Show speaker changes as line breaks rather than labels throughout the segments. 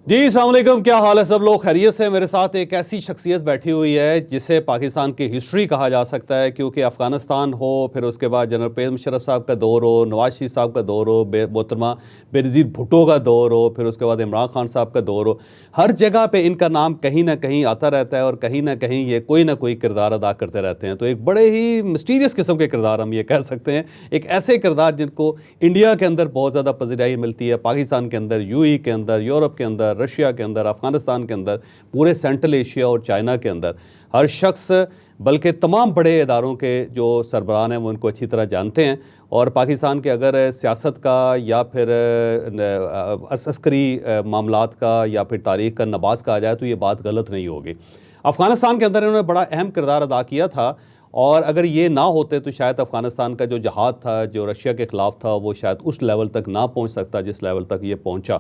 جی السلام علیکم، کیا حال ہے؟ سب لوگ خیریت سے؟ میرے ساتھ ایک ایسی شخصیت بیٹھی ہوئی ہے جسے پاکستان کی ہسٹری کہا جا سکتا ہے، کیونکہ افغانستان ہو، پھر اس کے بعد جنرل پرویز مشرف صاحب کا دور ہو، نواز شریف صاحب کا دور ہو، محترمہ بینظیر بھٹو کا دور ہو، پھر اس کے بعد عمران خان صاحب کا دور ہو، ہر جگہ پہ ان کا نام کہیں نہ کہیں آتا رہتا ہے اور کہیں نہ کہیں یہ کوئی نہ کوئی کردار ادا کرتے رہتے ہیں۔ تو ایک بڑے ہی مسٹیریس قسم کے کردار ہم یہ کہہ سکتے ہیں، ایک ایسے کردار جن کو انڈیا کے اندر بہت زیادہ پذیرائی ملتی ہے، پاکستان کے اندر، یو ای کے اندر، یورپ کے اندر، رشیا کے اندر، افغانستان کے اندر، پورے سینٹرل ایشیا اور چائنا کے اندر ہر شخص، بلکہ تمام بڑے اداروں کے جو سربراہ ہیں وہ ان کو اچھی طرح جانتے ہیں۔ اور پاکستان کے اگر سیاست کا یا پھر عسکری معاملات کا یا پھر تاریخ کا نباز کہا جائے تو یہ بات غلط نہیں ہوگی۔ افغانستان کے اندر انہوں نے بڑا اہم کردار ادا کیا تھا، اور اگر یہ نہ ہوتے تو شاید افغانستان کا جو جہاد تھا جو رشیا کے خلاف تھا وہ شاید اس لیول تک نہ پہنچ سکتا جس لیول تک یہ پہنچا۔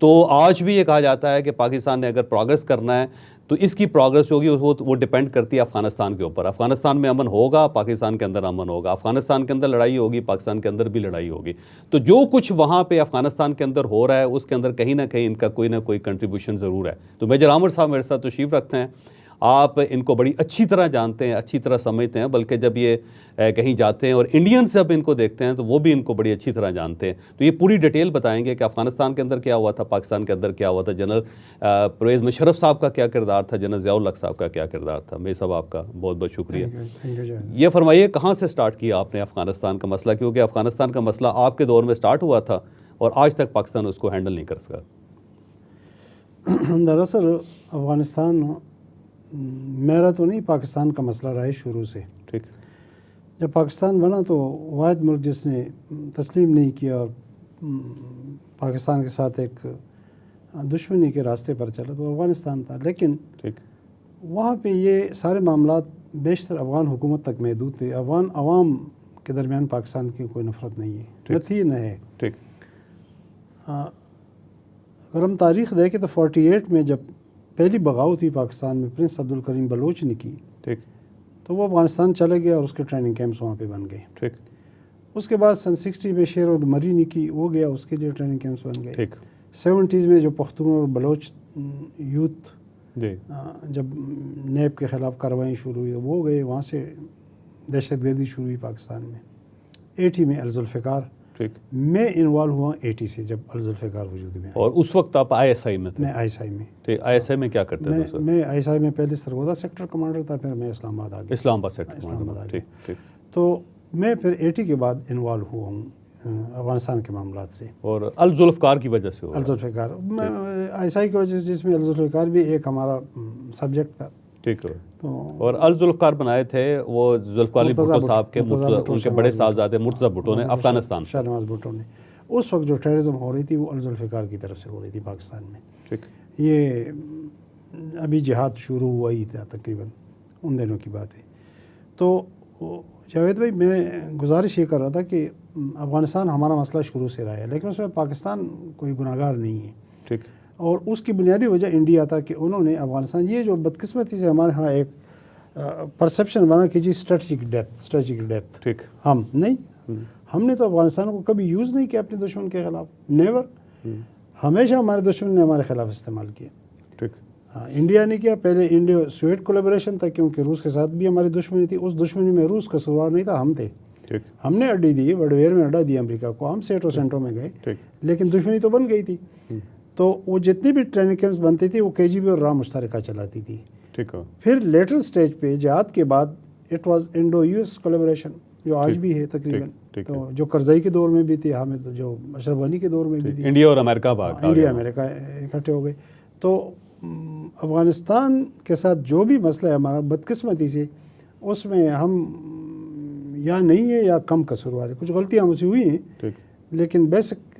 تو آج بھی یہ کہا جاتا ہے کہ پاکستان نے اگر پروگریس کرنا ہے تو اس کی پروگریس جو ہوگی وہ ڈیپینڈ کرتی ہے افغانستان کے اوپر۔ افغانستان میں امن ہوگا، پاکستان کے اندر امن ہوگا، افغانستان کے اندر لڑائی ہوگی، پاکستان کے اندر بھی لڑائی ہوگی۔ تو جو کچھ وہاں پہ افغانستان کے اندر ہو رہا ہے اس کے اندر کہیں نہ کہیں ان کا کوئی نہ کوئی کنٹریبیوشن ضرور ہے۔ تو میجر عامر صاحب میرے ساتھ تشریف رکھتے ہیں، آپ ان کو بڑی اچھی طرح جانتے ہیں، اچھی طرح سمجھتے ہیں، بلکہ جب یہ کہیں جاتے ہیں اور انڈینز جب ان کو دیکھتے ہیں تو وہ بھی ان کو بڑی اچھی طرح جانتے ہیں۔ تو یہ پوری ڈیٹیل بتائیں گے کہ افغانستان کے اندر کیا ہوا تھا، پاکستان کے اندر کیا ہوا تھا، جنرل پرویز مشرف صاحب کا کیا کردار تھا، جنرل ضیاء الحق صاحب کا کیا کردار تھا۔ میاں صاحب آپ کا بہت بہت شکریہ۔ یہ فرمائیے کہاں سے سٹارٹ کیا آپ نے افغانستان کا مسئلہ، کیونکہ افغانستان کا مسئلہ آپ کے دور میں سٹارٹ ہوا تھا اور آج تک پاکستان اس کو ہینڈل نہیں کر سکا۔
دراصل افغانستان میرا تو نہیں، پاکستان کا مسئلہ رہا ہے شروع سے۔
ٹھیک۔
جب پاکستان بنا تو واحد ملک جس نے تسلیم نہیں کیا اور پاکستان کے ساتھ ایک دشمنی کے راستے پر چلا تو افغانستان تھا، لیکن
ٹھیک۔
وہاں پہ یہ سارے معاملات بیشتر افغان حکومت تک محدود تھے۔ افغان عوام کے درمیان پاکستان کی کوئی نفرت نہیں ہے، نہ تھی نہ ہے۔
ٹھیک۔
اگر ہم تاریخ دیکھیں تو 48 میں جب پہلی بغاوت ہوئی پاکستان میں پرنس عبدالکریم بلوچ نے کی،
ٹھیک۔
تو وہ افغانستان چلے گیا اور اس کے ٹریننگ کیمپس وہاں پہ بن گئے۔
ٹھیک۔
اس کے بعد سن 60 میں شیر ود مری نے کی، وہ گیا، اس کے لیے ٹریننگ کیمپس بن گئے۔
ٹھیک۔
70s میں جو پختون اور بلوچ یوتھ
جی۔
جب نیب کے خلاف کارروائیں شروع ہوئی وہ گئے، وہاں سے دہشت گردی شروع ہوئی پاکستان میں۔ 80 میں الذوالفقار میں انوالو ہوا، 80 سے جب الذوالفقار وجود میں آیا۔
اور اس وقت آپ آئی ایس آئی میں تھے؟
میں آئی ایس آئی میں۔
ٹھیک۔ آئی ایس آئی میں کیا کرتے تھے؟
میں آئی ایس آئی میں پہلے سرگودا سیکٹر کمانڈر تھا، پھر میں اسلام آباد آ گیا۔
اسلام آباد سیکٹر
اسلام آباد آ گیا۔
ٹھیک ٹھیک۔
تو میں پھر 80 کے بعد انوالو ہوا ہوں افغانستان کے معاملات سے،
اور الذوالفقار کی وجہ سے ہوا؟
الذوالفقار میں آئی ایس آئی کی وجہ سے، جس میں الذوالفقار بھی ایک ہمارا سبجیکٹ تھا۔
ٹھیک ہے۔
تو
اور الذوالفقار بنائے تھے وہ ذوالفقار علی بھٹو صاحب کے، ان کے بڑے صاحبزادے مرتضیٰ بھٹو نے افغانستان سے۔
شاہ نواز بھٹو نے۔ اس وقت جو ٹیررزم ہو رہی تھی وہ الذوالفقار کی طرف سے ہو رہی تھی پاکستان میں۔
ٹھیک۔
یہ ابھی جہاد شروع ہوا ہی تھا تقریباً، ان دنوں کی بات ہے۔ تو جاوید بھائی، میں گزارش یہ کر رہا تھا کہ افغانستان ہمارا مسئلہ شروع سے رہا ہے، لیکن اس میں پاکستان کوئی گناہ گار نہیں ہے۔
ٹھیک۔
اور اس کی بنیادی وجہ انڈیا تھا کہ انہوں نے افغانستان، یہ جو بدقسمتی سے ہمارے ہاں ایک پرسیپشن بنا کہ جی اسٹریٹجک ڈیپتھ،
ٹھیک۔
ہم نہیں، ہم نے تو افغانستان کو کبھی یوز نہیں کیا اپنے دشمن کے خلاف، نیور۔ ہمیشہ ہمارے دشمن نے ہمارے خلاف استعمال کیا۔
ٹھیک۔
انڈیا نے کیا، پہلے انڈیا سوویٹ کولیبریشن تھا، کیونکہ روس کے ساتھ بھی ہماری دشمنی تھی، اس دشمنی میں روس کا قصوروار نہیں تھا، ہم تھے۔
ٹھیک۔
ہم نے اڈی دی، وڈویر میں اڈا دیا امریکہ کو، ہم سیٹو سینٹو میں گئے، لیکن دشمنی تو بن گئی تھی۔ تو وہ جتنی بھی ٹریننگ کیمپس بنتی تھی وہ KGB اور راہ مشترکہ چلاتی تھی۔
ٹھیک ہے۔
پھر لیٹر سٹیج پہ جہاد کے بعد it was Indo US collaboration, جو آج بھی ہے تقریباً، تو جو کرزئی کے دور میں بھی تھی، حامد جو اشرف غنی کے دور میں بھی تھی،
انڈیا اور امریکہ
انڈیا امریکہ اکٹھے ہو گئے۔ تو افغانستان کے ساتھ جو بھی مسئلہ ہے ہمارا، بدقسمتی سے اس میں ہم یا نہیں ہے یا کم قصوروار ہے، کچھ غلطیاں مجھ سے ہوئی ہیں، لیکن بیسک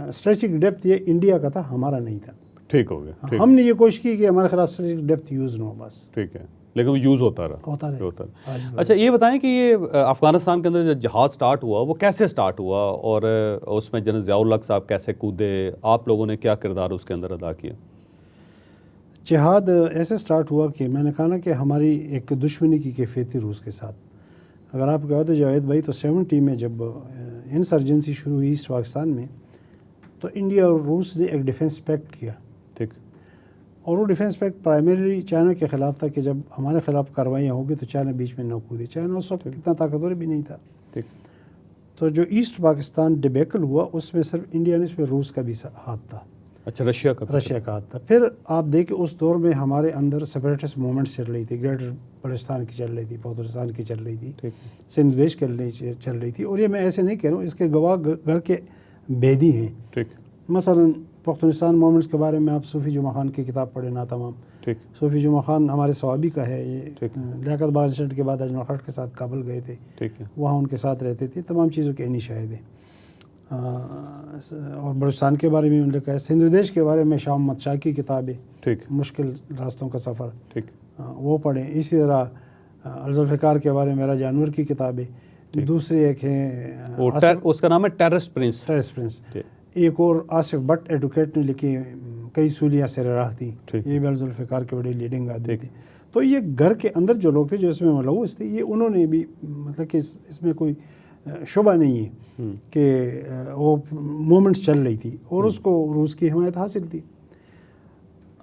اسٹریٹجک ڈیپتھ یہ انڈیا کا تھا، ہمارا نہیں تھا۔
ٹھیک ہو گیا۔
ہم نے یہ کوشش کی کہ ہمارے خلاف اسٹریٹجک ڈیپتھ یوز نہ ہو، بس۔
ٹھیک ہے، لیکن وہ یوز ہوتا رہا۔
ہوتا رہا۔
اچھا یہ بتائیں کہ یہ افغانستان کے اندر جو جہاد سٹارٹ ہوا وہ کیسے سٹارٹ ہوا، اور اس میں جنرل ضیاء الحق صاحب کیسے کودے، آپ لوگوں نے کیا کردار اس کے اندر ادا کیا؟
جہاد ایسے سٹارٹ ہوا کہ میں نے کہا نا کہ ہماری ایک دشمنی کی کیفیت تھی روس کے ساتھ۔ اگر آپ کہو تو جاوید بھائی، تو 70 میں جب انسرجنسی شروع ہوئی ایسٹ پاکستان میں، تو انڈیا اور روس نے ایک ڈیفنس پیکٹ کیا۔
ٹھیک۔
اور وہ ڈیفینس پیکٹ پرائمریلی چائنا کے خلاف تھا کہ جب ہمارے خلاف کاروائیاں ہوگی تو چائنا بیچ میں نہ کودے. چائنا اس وقت اتنا طاقتور بھی نہیں تھا. تو جو ایسٹ پاکستان ڈبیکل ہوا اس میں صرف انڈیا نے اس میں روس کا بھی ہاتھ تھا.
اچھا رشیا کا
ہاتھ تھا. پھر آپ دیکھیں اس دور میں ہمارے اندر سپریٹسٹ موومنٹس چل رہی تھی. گریٹر بلوچستان کی چل رہی تھی, پاکستان کی چل رہی تھی, سندھ دیش چل رہی تھی. اور یہ میں ایسے نہیں کہہ رہا ہوں, اس کے گواہ گھر کے بیدی ہیں. مثلا پختونستان موومنٹس کے بارے میں آپ صوفی جمعہ خان کی کتاب پڑھیں نا تمام. صوفی جمعہ خان ہمارے صوابی کا ہے. یہ لیاقت باز انسیڈنٹ کے بعد اجمل خٹک کے ساتھ کابل گئے تھے, وہاں ان کے ساتھ رہتے تھے. تمام چیزوں کے عینی شاہد ہیں. اور بلوچستان کے بارے میں لکھا ہے. سندھ دیش کے بارے میں شاہ محمد شاہ کی کتاب ہے مشکل راستوں کا سفر, وہ پڑھیں. اسی طرح ذوالفقار کے بارے میں میرا جانور کی کتاب ہے. دوسری ایک ہے
اس کا نام ہے ٹیررسٹ پرنس.
ایک اور آصف بٹ ایڈوکیٹ نے لکھی کئی سولیاں سر راہ تھیں. یہ بھی ذوالفقار کے بڑے لیڈنگ آدمی تھے. تو یہ گھر کے اندر جو لوگ تھے جو اس میں ملوث تھے, یہ انہوں نے بھی مطلب کہ اس میں کوئی شبہ نہیں ہے کہ وہ مومنٹس چل رہی تھی اور اس کو روس کی حمایت حاصل تھی.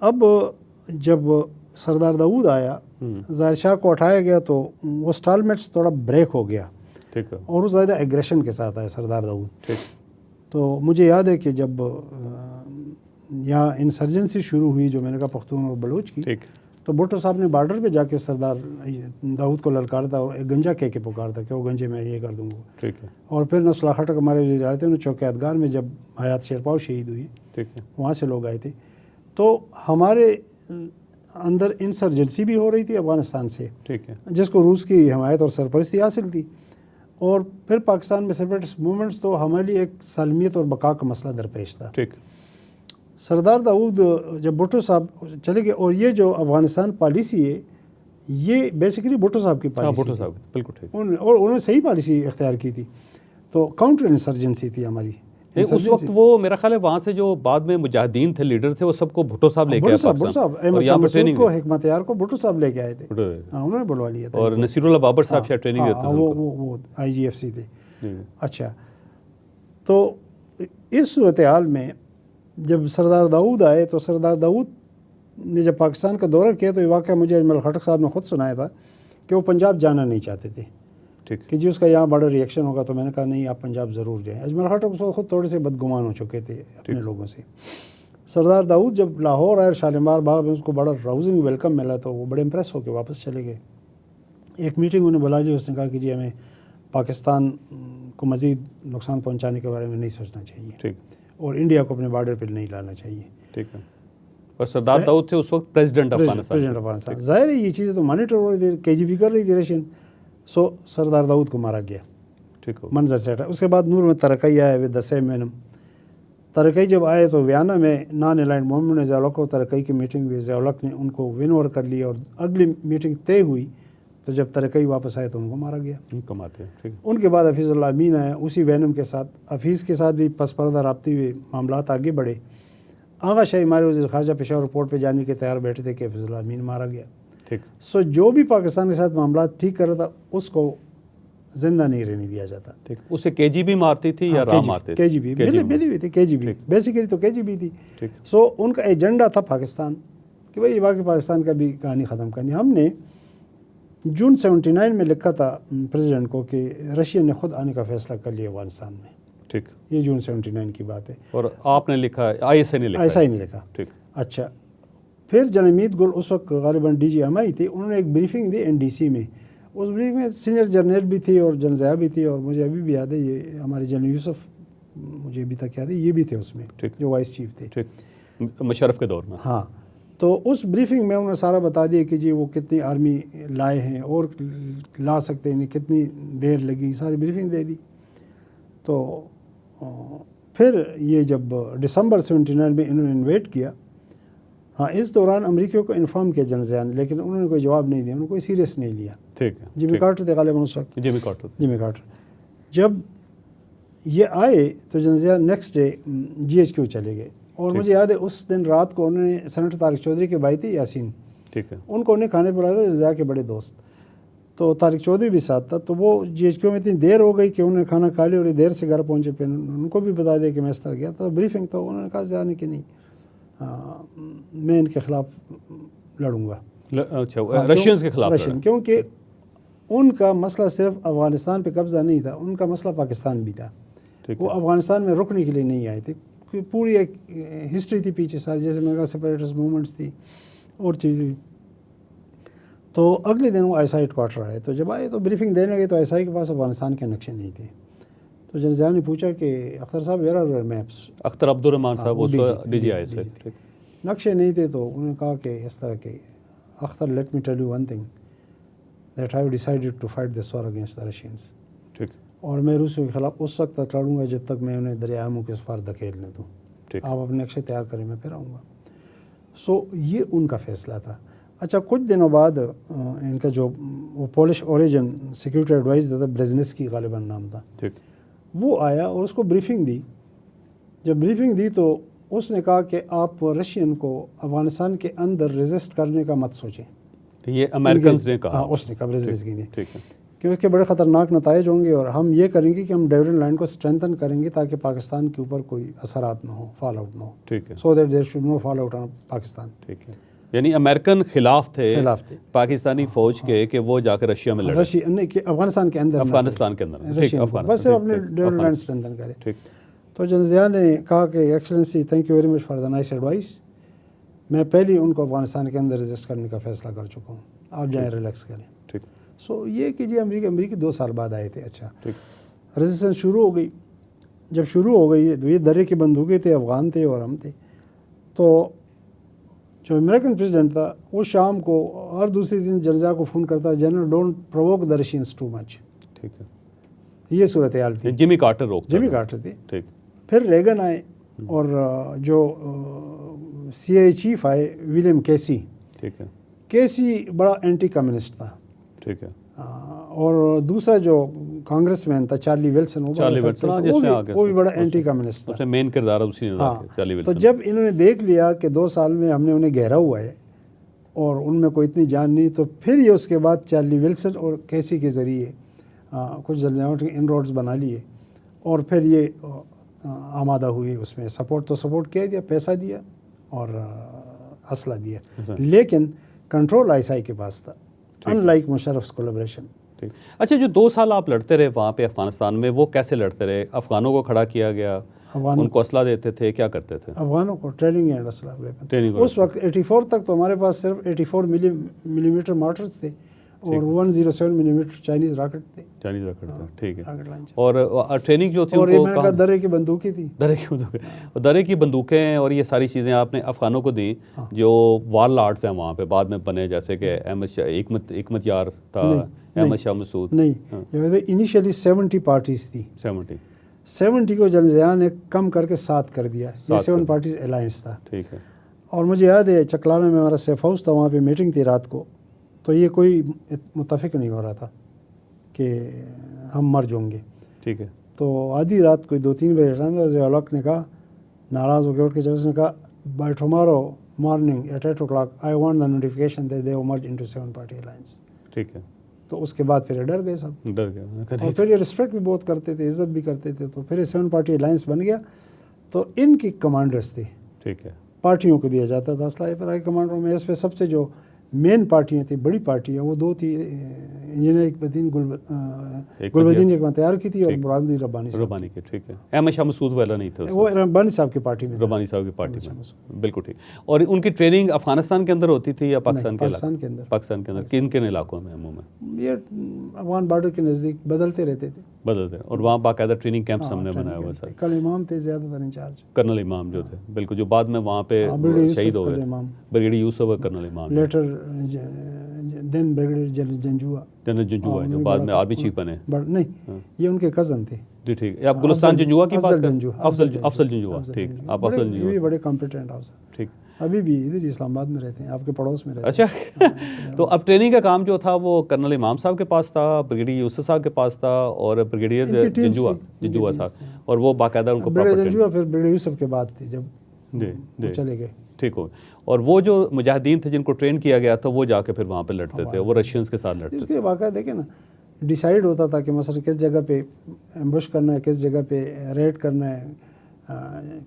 اب جب سردار داؤد آیا, ظاہر شاہ کو اٹھایا گیا تو وہ سٹالمیٹس تھوڑا بریک ہو گیا اور وہ زیادہ ایگریشن کے ساتھ آیا سردار داؤد. تو مجھے یاد ہے کہ جب یہاں انسرجنسی شروع ہوئی جو میں نے کہا پختون اور بلوچ کی, تو بھٹو صاحب نے بارڈر پہ جا کے سردار داؤد کو للکارا تھا اور ایک گنجا کہہ کے پکارا تھا کہ وہ گنجے میں یہ کر دوں گا. اور پھر نصر اللہ خٹک ہمارے وزیر اعلیٰ تھے, انہوں چوک یادگار میں جب حیات شیرپاؤ شہید ہوئی وہاں سے لوگ آئے تھے. تو ہمارے اندر انسرجنسی بھی ہو رہی تھی افغانستان سے, جس کو روس کی حمایت اور سرپرستی حاصل تھی. اور پھر پاکستان میں سپریٹسٹ موومنٹس تو ہمارے لیے ایک سالمیت اور بقا کا مسئلہ درپیش تھا. سردار داؤد جب بھٹو صاحب چلے گئے, اور یہ جو افغانستان پالیسی ہے یہ بیسیکلی بھٹو صاحب کی پالیسی تھی, اور انہوں نے صحیح پالیسی اختیار کی تھی. تو کاؤنٹر انسرجنسی تھی ہماری.
اس وقت وہ میرا خیال ہے وہاں سے جو بعد میں مجاہدین تھے, لیڈر تھے, وہ سب کو بھٹو صاحب لے کے آئے.
بھٹو صاحب احمد شاہ مسعود کو, حکمت یار کو بھٹو صاحب لے کے آئے تھے. انہوں نے بلوا لیا تھا.
اور نصیر اللہ بابر صاحب شاید ٹریننگ دیتے تھے,
وہ IGFC تھے. اچھا, تو اس صورتحال میں جب سردار داؤد آئے تو سردار داؤد نے جب پاکستان کا دورہ کیا تو یہ واقعہ مجھے اجمل خٹک صاحب نے خود سنایا تھا کہ وہ پنجاب جانا نہیں چاہتے تھے کہ جی اس کا یہاں بڑا ریئیکشن ہوگا. تو میں نے کہا نہیں, آپ پنجاب ضرور جائیں. اجمل خٹک اس وقت خود تھوڑے سے بدگمان ہو چکے تھے اپنے لوگوں سے. سردار داؤد جب لاہور آئے, شالیمار باغ میں اس کو بڑا راؤزنگ ویلکم ملا, تو وہ بڑے امپریس ہو کے واپس چلے گئے. ایک میٹنگ انہیں بلا لی, اس نے کہا کہ جی ہمیں پاکستان کو مزید نقصان پہنچانے کے بارے میں نہیں سوچنا چاہیے اور انڈیا کو اپنے بارڈر پہ نہیں لانا چاہیے.
اور سردار داؤد تھے اس وقت پریزیڈنٹ افغانستان.
ظاہر ہے یہ چیزیں تو مانیٹر ہو رہی تھی, KGB کر رہی تھی رشین. سو سردار داؤد کو مارا گیا, منظر سے ہٹا. اس کے بعد نور میں ترقی آئے ود دا سیم مینم. ترقی جب آئے تو ویانا میں نان الائنڈ موومنٹ نے ضیاء کو ترقی کی میٹنگ ہوئی, ضیاء نے ان کو ون اوور کر لی, اور اگلی میٹنگ طے ہوئی تو جب ترقی واپس آئے تو ان کو مارا گیا. ان کے بعد حفیظ اللہ امین آیا اسی وینم کے ساتھ. حفیظ کے ساتھ بھی پس پردہ رابطے ہوئے, معاملات آگے بڑھے. آغا شاہی ہمارے وزیر خارجہ پشاور رپورٹ پہ جانے کے تیار بیٹھے تھے کہ حفیظ اللہ امین مارا گیا. سو جو بھی پاکستان کے ساتھ معاملات ٹھیک کر رہا تھا اس کو زندہ نہیں رہنے دیا جاتا.
اسے KGB مارتی تھی یا رام آتے تھے؟
KGB ملی ہوئی تھی, KGB بیسیکلی تو KGB تھی. سو ان کا ایجنڈا تھا پاکستان کہ بھائی باقی پاکستان کا بھی کہانی ختم کرنی. ہم نے جون 79 میں لکھا تھا پریزیڈنٹ کو کہ رشیا نے خود آنے کا فیصلہ کر لیا افغانستان میں. یہ جون 79 کی بات ہے.
اور آپ نے لکھا, ISI نے لکھا.
اچھا, پھر جنمیت گل اس وقت غالباً DGMI تھی, انہوں نے ایک بریفنگ دی NDC میں. اس بریفنگ میں سینئر جرنیل بھی تھی اور جنرل ضیاء بھی تھی, اور مجھے ابھی بھی یاد ہے یہ ہمارے جنرل یوسف, مجھے ابھی تک یاد ہے یہ بھی تھے اس میں جو وائس چیف تھے
مشرف کے دور میں.
ہاں, تو اس بریفنگ میں انہوں نے سارا بتا دیا کہ جی وہ کتنی آرمی لائے ہیں اور لا سکتے ہیں, کتنی دیر لگی, ساری بریفنگ دے دی. تو پھر یہ جب دسمبر 79 میں انہوں نے انویٹ کیا, ہاں اس دوران امریکیوں کو انفارم کیا جنرل ضیاء نے, لیکن انہوں نے کوئی جواب نہیں دیا, انہوں نے کوئی سیریس نہیں لیا. جمی کارٹر تھے غالباً اس وقت. جمی کارٹر جب یہ آئے تو general Zia next day GHQ چلے گئے. اور مجھے یاد ہے اس دن رات کو انہوں نے سینیٹر طارق چودھری کے بھائی تھے یاسین, ان کو انہیں کھانے پلایا تھا, ضیاء کے بڑے دوست. تو طارق چودھری بھی ساتھ تھا. تو وہ GHQ میں اتنی دیر ہو گئی کہ انہوں نے کھانا کھا لیا اور دیر سے گھر پہنچے. پھر ان کو بھی بتا دیا کہ میں اس طرح گیا. تو بریفنگ تو انہوں نے کہا ضیاء نے کہ نہیں, میں ان کے خلاف لڑوں گا.
اچھا رشینز کے خلاف
رشین, کیونکہ ان کا مسئلہ صرف افغانستان پہ قبضہ نہیں تھا, ان کا مسئلہ پاکستان بھی تھا. وہ افغانستان میں رکنے کے لیے نہیں آئے تھے, پوری ایک ہسٹری تھی پیچھے ساری, جیسے میں کہا سپریٹس موومنٹس تھی اور چیزیں. تو اگلے دن وہ I S I had quarter آئے, تو جب آئے تو بریفنگ دینے گئے تو آئی ایس آئی کے پاس افغانستان کے نقشے نہیں تھے. تو جنرل ضیاء نے پوچھا کہ اختر صاحب where are your maps.
Akhtar Abdul Rahman صاحب وہ ڈی جی آئی سے
نقشے نہیں تھے, تو انہوں نے کہا کہ اس طرح کہ Akhtar let me tell you one thing that I have decided to fight this war against the Russians.
ٹھیک,
اور میں روسیوں کے خلاف اس وقت تک لڑوں گا جب تک میں انہیں دریائے آمو کے اس پار دھکیلنے دوں. آپ اپنے نقشے تیار کریں, میں پھر آؤں گا. سو یہ ان کا فیصلہ تھا. اچھا کچھ دنوں بعد ان کا جو وہ پولش اوریجن سیکورٹی ایڈوائز تھا بریزنسکی غالباً نام تھا, وہ آیا اور اس کو بریفنگ دی. جب بریفنگ دی تو اس نے کہا کہ آپ رشین کو افغانستان کے اندر ریزسٹ کرنے کا مت سوچیں.
یہ امریکنز نے کہا.
ہاں اس نے کہا بریزنسکی نے, کہ اس کے بڑے خطرناک نتائج ہوں گے, اور ہم یہ کریں گے کہ ہم ڈیویڈن لائن کو اسٹرینتھن کریں گے تاکہ پاکستان کے اوپر کوئی اثرات نہ ہو, فال آؤٹ نہ ہو.
ٹھیک ہے,
so that there should no fall out on Pakistan.
ٹھیک ہے, یعنی امریکن خلاف تھے پاکستانی فوج کے کہ وہ جا کے رشیا میں لڑے.
رشیا نہیں کہ افغانستان کے اندر,
افغانستان کے اندر
بس صرف اپنے ڈیویڈن لائن اسٹرینتھن کرے. تو جنرل ضیاء نے کہا کہ excellency thank you very much for the nice advice, میں پہلے ان کو افغانستان کے اندر ریزسٹ کرنے کا فیصلہ کر چکا ہوں, آپ جائیں ریلیکس کریں. سو یہ کہ جی امریکہ 2 سال بعد آئے تھے. اچھا ریزسٹنس شروع ہو گئی. جب شروع ہو گئی تو یہ درے کی بندوقیں تھے, افغان تھے اور ہم تھے. تو جو امریکن پریزیڈنٹ تھا وہ شام کو ہر دوسرے دن جنرل ضیاء کو فون کرتا, general don't provoke the Russians too much.
ٹھیک ہے,
یہ صورتحال تھی.
جمی کارٹر
جمی کارٹر تھے.
ٹھیک,
پھر ریگن آئے اور جو سی آئی چیف آئے ولیم کیسی.
ٹھیک ہے,
کیسی بڑا اینٹی کمیونسٹ تھا.
ٹھیک ہے,
اور دوسرا جو کانگریس مین تھا چارلی ولسن, وہ بھی بڑا اینٹی کمیونسٹ تھا.
مین کردار اسی نے چارلی ولسن.
تو جب انہوں نے دیکھ لیا کہ 2 سال میں ہم نے انہیں گھیرا ہوا ہے اور ان میں کوئی اتنی جان نہیں, تو پھر یہ اس کے بعد چارلی ولسن اور کیسی کے ذریعے کچھ جنرل کے ان روڈز بنا لیے, اور پھر یہ آمادہ ہوئے اس میں. سپورٹ تو سپورٹ کیا دیا, پیسہ دیا اور اسلحہ دیا, لیکن کنٹرول آئی ایس آئی کے پاس تھا, ان لائک مشرف's کولیبریشن.
اچھا جو 2 سال آپ لڑتے رہے وہاں پہ افغانستان میں, وہ کیسے لڑتے رہے؟ افغانوں کو کھڑا کیا گیا, ان کو اسلحہ دیتے تھے, کیا کرتے تھے؟
افغانوں کو ٹریننگ اینڈ اسلحہ ویپن. اس وقت 84 تک تو ہمارے پاس صرف 84 ملی میٹر مارٹرز تھے اور 107 ملی میٹر چائنیز راکٹ تھے.
چائنیز راکٹ تھے, ٹھیک ہے. اور ٹریننگ جو تھی
اور یہ میں کہا درے کی بندوقیں تھی.
درے کی بندوقیں اور یہ ساری چیزیں آپ نے افغانوں کو دیں, جو وار لارڈس ہیں وہاں پہ بعد میں بنے, جیسے کہ حکمت یار تھا, احمد شاہ مسعود.
نہیں, انیشیلی 70 پارٹیز تھی. 70 کو جنرل ضیاء نے کم کر کے 7 کر دیا. یہ 7 پارٹیز الائنس تھا.
ٹھیک ہے.
اور مجھے یاد ہے چکلانا میں ہمارا سیف ہاؤس تھا, وہاں پہ میٹنگ تھی رات کو, تو یہ کوئی متفق نہیں ہو رہا تھا کہ ہم مر جائیں گے.
ٹھیک ہے.
تو آدھی رات کوئی 2-3 بجے ضیاء الحق نے کہا, ناراض ہو کے اٹھ کے, جب اس نے کہا by tomorrow morning at 8 o'clock I want the notification that they have merged into 7 party alliance.
ٹھیک ہے.
تو اس کے بعد پھر ڈر گئے سب,
ڈر گئے,
اور پھر یہ رسپیکٹ بھی بہت کرتے تھے, عزت بھی کرتے تھے. تو پھر 7 party alliance بن گیا. تو ان کی کمانڈرز تھے.
ٹھیک ہے.
پارٹیوں کو دیا جاتا تھا اسلحہ. پر کمانڈروں میں اس پہ سب سے جو مین پارٹیاں تھیں, بڑی پارٹیاں, وہ 2 تھی. انجینئر گلبدین ایک تیار کی تھی, اور مرادی ربانی
کی. ٹھیک ہے. احمد شاہ مسعود والا نہیں تھا,
وہ ربانی صاحب کی پارٹی میں.
ربانی صاحب کی پارٹی میں, بالکل ٹھیک. اور ان کی ٹریننگ افغانستان کے اندر ہوتی تھی یا پاکستان کے اندر؟ پاکستان کے اندر. کن کن علاقوں میں عموماً؟
یہ افغان بارڈر کے نزدیک بدلتے رہتے تھے.
اور وہاں باقاعدہ ٹریننگ کیمپس ہم نے بنایا ہوا سر.
کل امام تھے زیادہ تر انچارج,
کرنل امام جو تھے, بالکل, جو بعد میں وہاں پہ شہید ہو گئے. بریگیڈیئر یوسف اور کرنل امام,
لیٹر دین بریگیڈیئر جنرل
جنجوا جو بعد میں آرمی چیف بنے.
نہیں, یہ ان کے کزن تھے.
جی ٹھیک ہے. آپ گلستان جنجوا کی بات کریں؟ افضل جنجوا. ٹھیک, آپ افضل جنجوا.
یہ بھی بڑے کمپیٹنٹ افسر.
ٹھیک.
ابھی بھی ادھر اسلام آباد میں رہتے ہیں, آپ کے پڑوس میں رہتے
ہیں. اچھا. تو اب ٹریننگ کا کام جو تھا وہ کرنل امام صاحب کے پاس تھا, بریگیڈیئر یوسف صاحب کے پاس تھا, اور بریگیڈیئر جنجوا صاحب, اور وہ باقاعدہ ان کو
جنجوا پھر بریگیڈیئر یوسف کے بعد تھی جب چلے گئے.
ٹھیک ہو. اور وہ جو مجاہدین تھے جن کو ٹرین کیا گیا تھا, وہ جا کے پھر وہاں پہ لڑتے تھے, وہ رشینز کے ساتھ لڑتے تھے.
اس کے واقعہ دیکھیں نا, ڈیسائیڈ ہوتا تھا کہ مثلا کس جگہ پہ ایمبش کرنا ہے, کس جگہ پہ ریڈ کرنا ہے,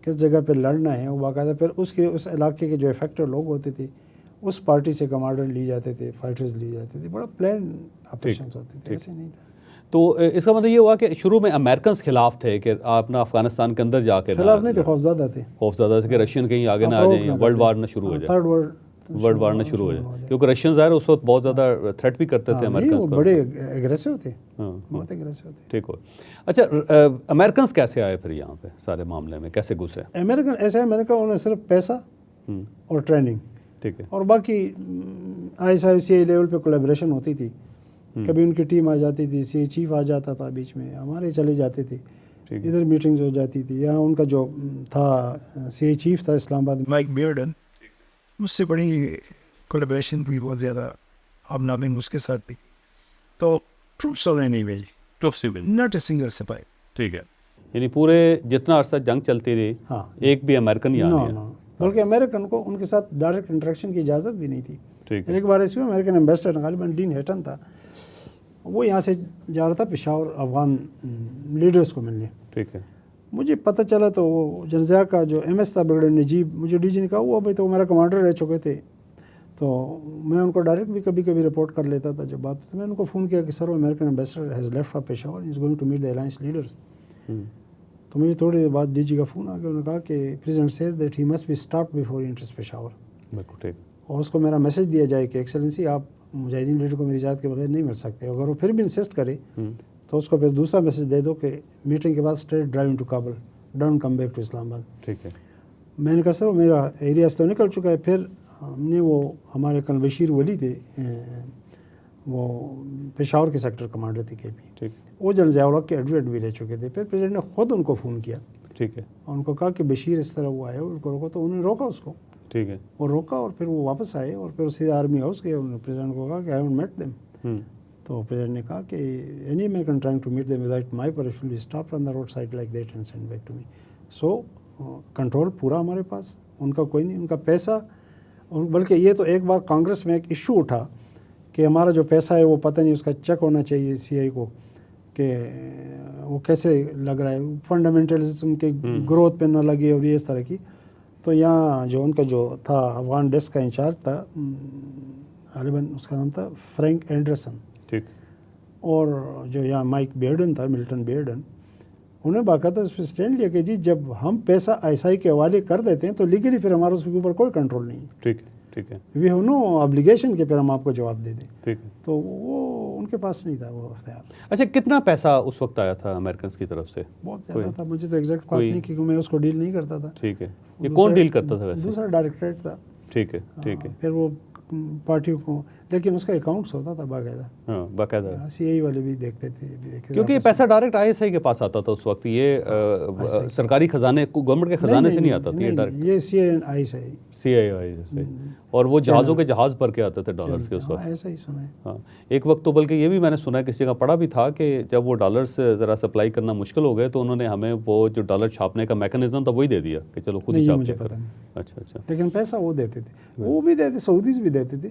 کس جگہ پہ لڑنا ہے، وہ باقاعدہ پھر اس علاقے کے جو افیکٹڈ لوگ ہوتے تھے اس پارٹی سے کمانڈر لی جاتے تھے، فائٹرز لی جاتے تھے، بڑا پلان آپریشنز ہوتے تھے، ایسے نہیں تھا۔
تو اس کا مطلب یہ ہوا کہ شروع میں امریکنز خلاف تھے کہ آپ نا افغانستان کے اندر جا کے
خلاف نہیں تھے، خوفزدہ تھے،
خوفزدہ تھے کہ رشین کہیں آگے نہ آ جائیں، ورلڈ وار نہ شروع ہو جائے،
تھرڈ
ورلڈ وار نہ شروع ہو جائے، کیونکہ رشین ظاہر اس وقت بہت زیادہ تھریٹ بھی کرتے تھے امریکنز
وہ
کو۔
بڑے ایگریسو تھے، بہت ایگریسو تھے۔
ٹھیک ہو۔ اچھا، امریکنز کیسے آئے پھر یہاں پہ سارے معاملے میں، کیسے گھسے؟
امریکن ایسا ہے، میں نے کہا انہیں صرف پیسہ اور ٹریننگ،
ٹھیک ہے،
اور باقی ISI لیول پہ کولیبریشن ہوتی تھی، کبھی ان کی ٹیم آ جاتی تھی، CI چیف آ جاتا تھا بیچ میں، ہمارے چلے جاتے تھے، ادھر میٹنگز ہو جاتی تھی، یا ان کا جو تھا CI چیف تھا اسلام آباد،
مائک بیئرڈن، مجھ سے بڑی کولیبریشن بھی بہت زیادہ اب نامنگ اس کے ساتھ بھی، تو ٹروپس والے نہیں بھیجی،
ٹروپس بھی
ناٹ اے سنگل سپائی۔
ٹھیک ہے، یعنی پورے جتنا عرصہ جنگ چلتی رہی
ہاں
ایک بھی امریکن یہاں نہیں ہے؟
بلکہ امریکن کو ان کے ساتھ ڈائریکٹ انٹریکشن کی اجازت بھی نہیں تھی۔
ٹھیک ہے،
ایک بار ایسی امریکن ایمبیسڈر غالباً ڈین ہیٹن تھا، وہ یہاں سے جا رہا تھا پشاور افغان لیڈرز کو ملنے،
ٹھیک ہے،
مجھے پتہ چلا تو وہ جنزیہ کا جو MS تھا بریگیڈیئر نجیب، مجھے DG نے کہا وہ ابھی تو میرا کمانڈر رہ چکے تھے، تو میں ان کو ڈائریکٹ بھی کبھی کبھی رپورٹ کر لیتا تھا جب بات، تو میں ان کو فون کیا کہ sir American ambassador has left for Peshawar, is going to meet the alliance leaders. تو مجھے تھوڑی دیر بعد DG کا فون آ گیا، انہوں نے کہا کہ president says that he must be stopped before he enters Peshawar,
بالکل ٹھیک،
اور اس کو میرا میسج دیا جائے کہ ایکسلنسی آپ مجاہدین لیڈر کو میری اجازت کے بغیر نہیں مل سکتے، اگر وہ پھر بھی انسسٹ کرے تو اس کو پھر دوسرا میسج دے دو کہ میٹنگ کے بعد straight drive to Kabul, don't come back to Islamabad.
ٹھیک ہے،
میں نے کہا سر میرا ایریا سے تو نکل چکا ہے، پھر ہم نے وہ ہمارے کل بشیر ولی تھے، وہ پشاور کے سیکٹر کمانڈر تھے KP،
ٹھیک،
وہ جنرل ضیاء الحق کے ایڈوکیٹ بھی رہ چکے تھے، پھر پریزیڈنٹ نے خود ان کو فون کیا
ٹھیک ہے،
اور ان کو کہا کہ بشیر اس طرح وہ آئے ان کو روکو، تو انہوں نے روکا اس کو،
ٹھیک ہے،
اور روکا، اور پھر وہ واپس آئے، اور پھر سیدھا آرمی ہاؤس گئے، انہوں نے پریزیڈنٹ کو کہا کہ آئی ہیونٹ میٹ دیم، تو پریزیڈنٹ نے کہا کہ any American trying to meet them without my permission will be stopped on the road side like that and send back to me. So control پورا ہمارے پاس، ان کا کوئی نہیں، ان کا پیسہ، اور بلکہ یہ تو ایک بار کانگریس میں ایک ایشو اٹھا کہ ہمارا جو پیسہ ہے وہ پتہ نہیں اس کا چیک ہونا چاہیے CI کو کہ وہ کیسے لگ رہا ہے، فنڈامنٹلزم کے گروتھ پہ نہ لگے اور یہ اس طرح کی۔ تو یہاں جو ان کا جو تھا افغان ڈیسک کا انچارج تھا، غالباً اس کا نام تھا فرینک اینڈرسن،
ٹھیک،
اور جو یہاں مائک بیئرڈن تھا، ملٹن بیئرڈن، انہوں نے باقاعدہ اس پہ اسٹینڈ لیا کہ جی جب ہم پیسہ ISI کے حوالے کر دیتے ہیں تو لیگلی پھر ہمارا اس کے اوپر کوئی کنٹرول نہیں ہے،
ٹھیک، ٹھیک ہے،
وی ہیو نو آبلیگیشن کہ پھر ہم آپ کو جواب دے دیں،
ٹھیک ہے۔
تو وہ ان کے پاس نہیں تھا وہ اختیار۔
اچھا، کتنا پیسہ اس وقت آیا تھا امریکنز کی طرف سے؟
بہت زیادہ تھا، مجھے تو ایگزیکٹ بات نہیں کیونکہ میں اس کو ڈیل نہیں کرتا تھا۔
ٹھیک ہے، یہ کون ڈیل کرتا تھا ویسے؟
دوسرا ڈائریکٹریٹ تھا،
ٹھیک ہے، ٹھیک ہے،
پھر وہ پارٹیوں کو، لیکن اس کا اکاؤنٹس ہوتا تھا باقاعدہ،
ہاں باقاعدہ،
CI والے بھی دیکھتے تھے،
کیونکہ یہ پیسہ ڈائریکٹ ISI کے پاس آتا تھا اس وقت، یہ سرکاری خزانے، گورنمنٹ کے خزانے سے نہیں آتا تھا، یہ ڈائریکٹ
یہ CI سے،
CI سے، اور وہ جہازوں کے جہاز بھر کے آتے تھے ڈالرز کے اس وقت۔
ایسا ہی سنا ہے۔
ہاں، ایک وقت تو بلکہ یہ بھی میں نے سنا ہے، کسی کا پڑھا بھی تھا کہ جب وہ ڈالرز ذرا سپلائی کرنا مشکل ہو گئے تو انہوں نے ہمیں وہ جو ڈالر چھاپنے کا میکانزم تھا وہی دے دیا کہ چلو خود ہی
نہیں،
چھاپ
مجھے
لیا
پتہ
کرو۔
نہیں،
اچھا اچھا،
لیکن پیسہ وہ دیتے تھے، وہ بھی دیتے، سعودیز بھی دیتے تھے،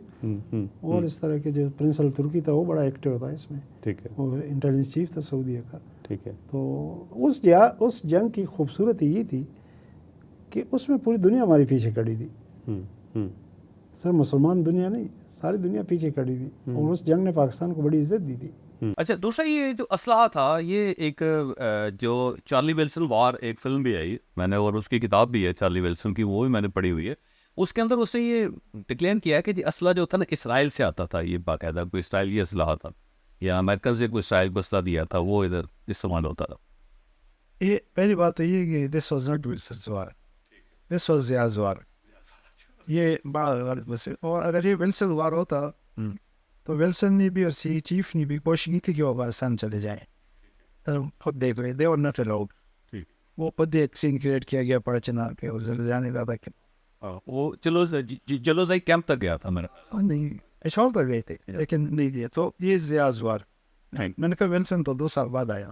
اور اس طرح کے جو پرنس ترکی تھا وہ بڑا ایکٹیو تھا اس میں،
ٹھیک ہے،
وہ انٹیلیجنس چیف تھا سعودیہ کا۔
ٹھیک ہے،
تو اس جنگ کی خوبصورتی یہ تھی کہ اس میں پوری دنیا ہماری پیچھے کھڑی تھی، سر مسلمان دنیا نہیں، ساری دنیا پیچھے کھڑی تھی، اور اس جنگ نے پاکستان کو بڑی عزت دی تھی۔
اچھا، دوسرا یہ جو اسلحہ تھا، یہ ایک جو چارلی ویلسن وار، ایک فلم بھی آئی میں نے، اور اس کی کتاب بھی ہے چارلی ویلسن کی، وہ بھی میں نے پڑھی ہوئی ہے، اس کے اندر اس نے یہ ڈکلیئر کیا کہ اسلحہ جو تھا نا اسرائیل سے آتا تھا، یہ باقاعدہ کوئی اسرائیلی اسلحہ تھا، یا امریکہ سے کوئی اسرائیل کو اسلحہ دیا تھا، وہ ادھر استعمال ہوتا تھا۔
یہ پہلی بات تو یہ کہ this was not Wilson's war, this was Zia war, یہ بڑا غلط بس ہے۔ اور اگر یہ ولسن وار ہوتا تو ولسن نے بھی اور CI چیف نے بھی کوشش کی تھی کہ وہ افغانستان چلے جائیں، خود دیکھ رہے، دے اور ناٹ الاؤڈ، وہ خود ایک سین کریٹ کیا گیا پڑا چنا کے، اور جانے لگا کہ
وہ جلوزائی کیمپ تک گیا تھا میرا،
نہیں اشور پر گئے تھے لیکن نہیں گئے، تو یہ ضیاء وار۔ میں نے کہا ولسن تو 2 سال بعد آیا،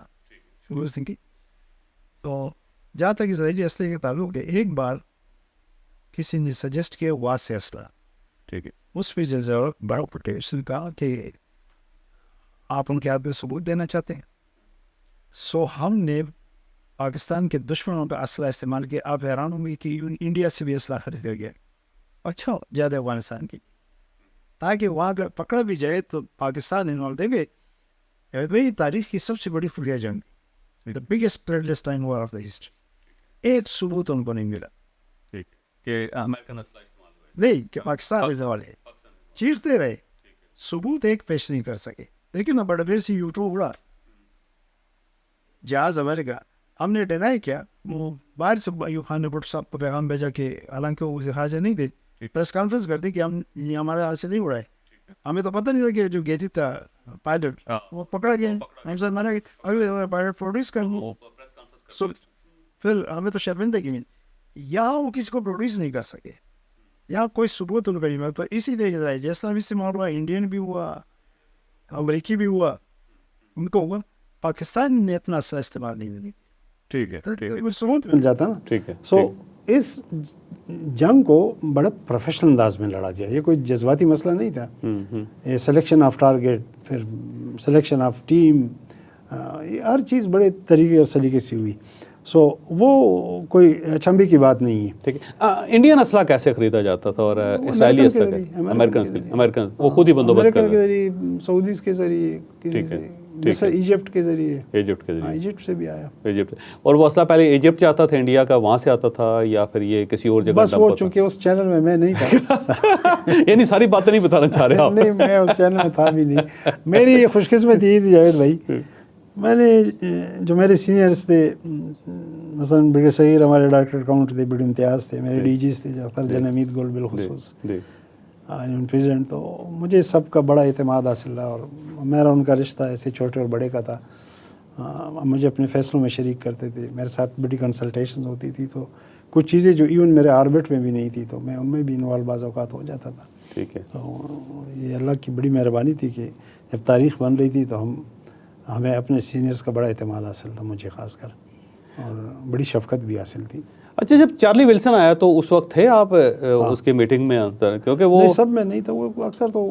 تو جہاں تک اسرائیلی اسلحے کے تعلق ہے، ایک بار کسی نے سجیسٹ کیا واس سے اسلحہ،
ٹھیک ہے،
اس پہ جلسہ بڑا پروٹیسٹ کہا کہ آپ ان کے ہاتھ میں ثبوت دینا چاہتے ہیں، سو ہم نے پاکستان کے دشمنوں پہ اسلحہ استعمال کیا. آپ حیران ہوں گے کہ انڈیا سے بھی اسلحہ خریدا گیا, اچھا زیادہ افغانستان کی, تاکہ وہاں اگر پکڑا بھی جائے تو پاکستان انوالو دیں گے. بھائی تاریخ کی سب سے بڑی خفیہ جنگ, the biggest clandestine war of the history, ایک ثبوت ان کو نہیں ملا
کہ امریکن اسلحہ استعمال ہوا
نہیں کہ پاکستان کے والے چیرتے رہے, ثبوت ایک پیش نہیں کر سکے. لیکن بڑا دیر سے یوٹیوب اڑا جہاز امریکہ, ہم نے ڈینائی کیا, وہ باہر سے ایوب خان نے بٹ صاحب کو پیغام بھیجا کہ حالانکہ وہ حاضر نہیں تھے, پریس کانفرنس کر دی کہ ہم یہ ہمارے ہاتھ سے نہیں اڑائے, ہمیں تو پتہ نہیں تھا کہ جو گیتی تھا پائلٹ وہ پکڑا گیا, ہم ساتھ مانا اگلے پائلٹ پروڈیوس کر لوں. پھر ہمیں تو شرمندہ کی یہاں وہ کسی کو پروڈیوس نہیں کر سکے, یہاں کوئی ثبوت ان کا نہیں ملا. تو اسی لیے اسرائیل جیسا بھی استعمال ہوا, انڈین بھی ہوا, امریکی بھی ہوا, ان کو ہوا. پاکستان نے اپنا اسلحہ استعمال نہیں کی.
ٹھیک ہے,
ثبوت مل جاتا نا.
ٹھیک ہے.
سو اس جنگ کو بڑا پروفیشنل انداز میں لڑا گیا, یہ کوئی جذباتی مسئلہ نہیں تھا. یہ سلیکشن آف ٹارگیٹ, پھر سلیکشن آف ٹیم, یہ ہر چیز بڑے طریقے اور سلیقے سے ہوئی. سو وہ کوئی اچنبے کی بات نہیں ہے.
ٹھیک ہے. انڈین اسلحہ کیسے خریدا جاتا تھا اور اسرائیلی اسلحہ امریکن وہ خود ہی بندوبست کر
کے ذریعے, سعودیز کے ذریعے, کسی سے جیسے ایجپٹ کے ذریعے, ایجپٹ سے بھی آیا.
ایجپٹ, اور وہ اسلحہ پہلے ایجپٹ سے آتا تھا, انڈیا کا وہاں سے آتا تھا, یا پھر یہ کسی اور جگہ؟
بس وہ چونکہ اس چینل میں نہیں تھا,
یعنی ساری باتیں نہیں بتانا چاہ رہے آپ؟
نہیں, میں اس چینل میں تھا بھی نہیں. میری خوش قسمتی یہ تھی جاوید بھائی, میں نے جو میرے سینئرس تھے, مثلاً بڑے صغیر ہمارے ڈاکٹر کاؤنٹ تھے, بڑے امتیاز تھے, میرے ڈی جیز تھے, اختر جن حمید گل بالخصوص پریزیڈنٹ, تو مجھے سب کا بڑا اعتماد حاصل رہا, اور میرا ان کا رشتہ ایسے چھوٹے اور بڑے کا تھا. مجھے اپنے فیصلوں میں شریک کرتے تھے, میرے ساتھ بڑی کنسلٹیشن ہوتی تھی, تو کچھ چیزیں جو ایون میرے آربٹ میں بھی نہیں تھی تو میں ان میں بھی انوالو بعض اوقات ہو جاتا تھا.
ٹھیک ہے.
تو یہ اللہ کی بڑی مہربانی تھی کہ جب تاریخ بن رہی تھی تو ہمیں اپنے سینئرز کا بڑا اعتماد حاصل تھا, مجھے خاص کر, اور بڑی شفقت بھی حاصل تھی.
اچھا, جب چارلی ولسن آیا تو اس وقت تھے آپ اس کے میٹنگ میں؟ کیونکہ وہ
سب میں نہیں تھا, وہ اکثر تو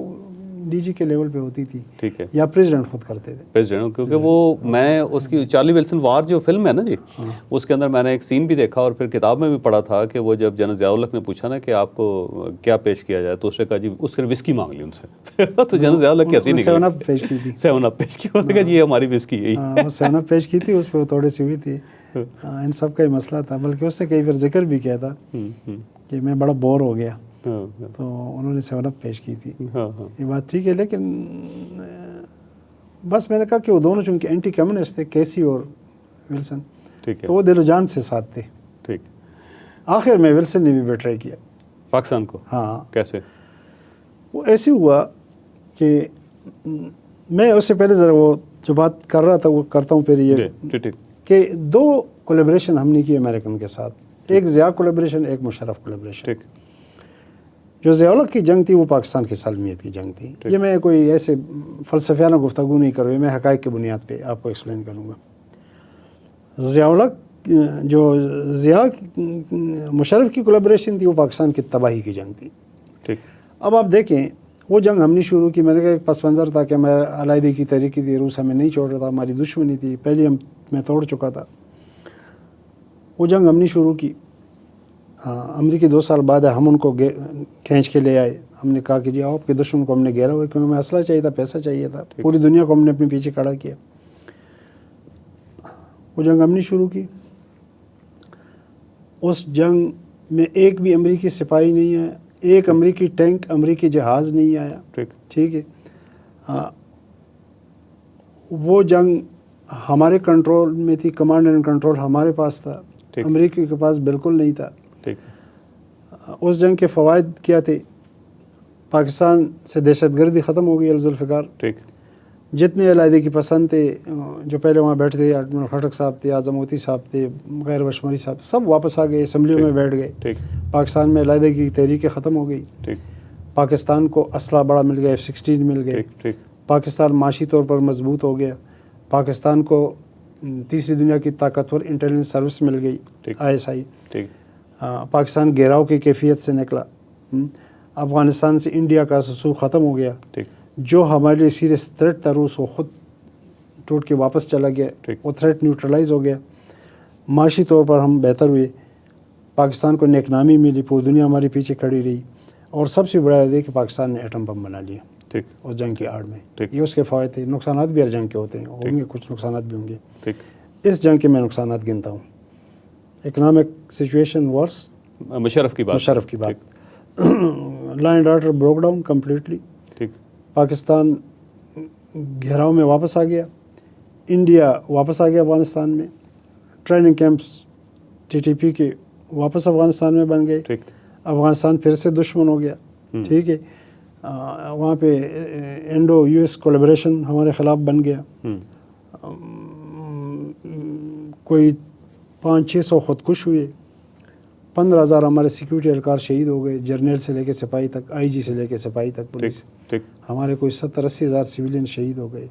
ڈی جی کے لیول پہ ہوتی تھی.
ٹھیک ہے.
یا پریزیڈنٹ خود کرتے تھے.
پریزیڈنٹ, کیونکہ وہ میں اس کی چارلی ولسن وار جو فلم ہے نا جی, اس کے اندر میں نے ایک سین بھی دیکھا اور پھر کتاب میں بھی پڑھا تھا کہ وہ جب جنرل ضیاء الحق نے پوچھا نا کہ آپ کو کیا پیش کیا جائے, تو اس نے کہا جی اس نے وسکی مانگ لی ان سے. تو جنرل ضیاء الحق کی ہنسی نکلی.
7 اپ پیش کی تھی.
7 اپ پیش کی, انہوں نے کہا یہ ہماری وسکی ہے.
وہ 7 اپ پیش کی تھی, اس پہ وہ تھوڑی سی ہوئی تھی. ان سب کا ہی مسئلہ تھا, بلکہ اس نے کئی بار ذکر بھی کیا تھا کہ میں بڑا بور ہو گیا, تو انہوں نے 7 اپ پیش کی تھی. یہ بات ٹھیک ہے, لیکن بس میں نے کہا کہ وہ دونوں چونکہ اینٹی کمیونسٹ تھے, کیسی اور ولسن, تو وہ دل و جان سے ساتھ تھے.
ٹھیک.
آخر میں ولسن نے بھی بیٹرائی کیا
پاکستان کو.
ہاں.
کیسے؟
وہ ایسے ہوا کہ میں اس سے پہلے ذرا وہ جو بات کر رہا تھا وہ کرتا ہوں پھر یہ کہ 2 کولیبریشن ہم نے کی امریکن کے ساتھ, ایک ضیاء کولیبریشن, ایک مشرف کولیبریشن. جو ضیاء الحق کی جنگ تھی وہ پاکستان کی سالمیت کی جنگ تھی. یہ میں کوئی ایسے فلسفیانہ گفتگو نہیں کروں, میں حقائق کی بنیاد پہ آپ کو ایکسپلین کروں گا. ضیاء الحق جو ضیاء مشرف کی کولیبریشن تھی وہ پاکستان کی تباہی کی جنگ تھی.
ٹھیک.
اب آپ دیکھیں وہ جنگ ہم نے شروع کی, میں نے کہا ایک پس منظر تھا کہ ہمارا علیحدگی کی تحریک تھی, روس ہمیں نہیں چھوڑ رہا تھا, ہماری دشمنی تھی, پہلے میں توڑ چکا تھا. وہ جنگ ہم نے شروع کی, امریکی 2 سال بعد ہم ان کو کھینچ کے لے آئے. ہم نے کہا کہ جی آپ کے دشمن کو ہم نے گھیرا ہوا, کیونکہ ہمیں اسلحہ چاہیے تھا, پیسہ چاہیے تھا, پوری دنیا کو ہم نے اپنے پیچھے کھڑا کیا. وہ جنگ ہم نے شروع کی. اس جنگ میں ایک بھی امریکی سپاہی نہیں آیا, ایک امریکی ٹینک, امریکی جہاز نہیں آیا. ٹھیک ہے. وہ جنگ ہمارے کنٹرول میں تھی, کمانڈ اینڈ کنٹرول ہمارے پاس تھا, امریکی کے پاس بالکل نہیں تھا. اس جنگ کے فوائد کیا تھے؟ پاکستان سے دہشت گردی ختم ہو گئی, ذوالفقار. جتنے علیحدگی پسند تھے جو پہلے وہاں بیٹھے تھے, ایڈمرل خٹک صاحب تھے, اعظم موتی صاحب تھے, غیر وشمری صاحب, سب واپس آ گئے, اسمبلیوں میں بیٹھ گئے. پاکستان میں علیحدگی کی تحریکیں ختم ہو گئی. پاکستان کو اسلحہ بڑا مل گیا, F-16 مل گئے. پاکستان معاشی طور پر مضبوط ہو گیا. پاکستان کو تیسری دنیا کی طاقتور انٹیلیجنس سروس مل گئی, ISI. پاکستان گھیراؤ کی کیفیت سے نکلا. افغانستان سے انڈیا کا رسوخ ختم ہو گیا. جو ہمارے لیے سیریس تھریٹ تھا روس, وہ خود ٹوٹ کے واپس چلا گیا, وہ تھریٹ نیوٹرلائز ہو گیا. معاشی طور پر ہم بہتر ہوئے, پاکستان کو نیک نامی ملی, پوری دنیا ہمارے پیچھے کھڑی رہی, اور سب سے بڑا یہ کہ پاکستان نے ایٹم بم بنا لیا
ٹھیک
اس جنگ کی آڑ میں.
ٹھیک.
یہ اس کے فوائد تھے. نقصانات بھی ہر جنگ کے ہوتے ہیں, ہوں گے کچھ نقصانات بھی ہوں گے.
ٹھیک.
اس جنگ کے میں نقصانات گنتا ہوں. اکنامک سچویشن ورس,
مشرف کی بات,
مشرف کی بات, law and order broke down completely.
ٹھیک.
پاکستان گھیراؤ میں واپس آ گیا, انڈیا واپس آ گیا افغانستان میں, training camps T T P کے واپس افغانستان میں بن گئے.
ٹھیک.
افغانستان پھر سے دشمن ہو گیا. ٹھیک ہے, وہاں پہ انڈو یو ایس کولیبریشن ہمارے خلاف بن گیا. کوئی 500-600 خودکش ہوئے, 15,000 ہمارے سیکیورٹی اہلکار شہید ہو گئے, جرنیل سے لے کے سپاہی تک, آئی جی سے لے کے سپاہی تک پولیس. ہمارے کوئی 70-80 ہزار سویلین شہید ہو گئے.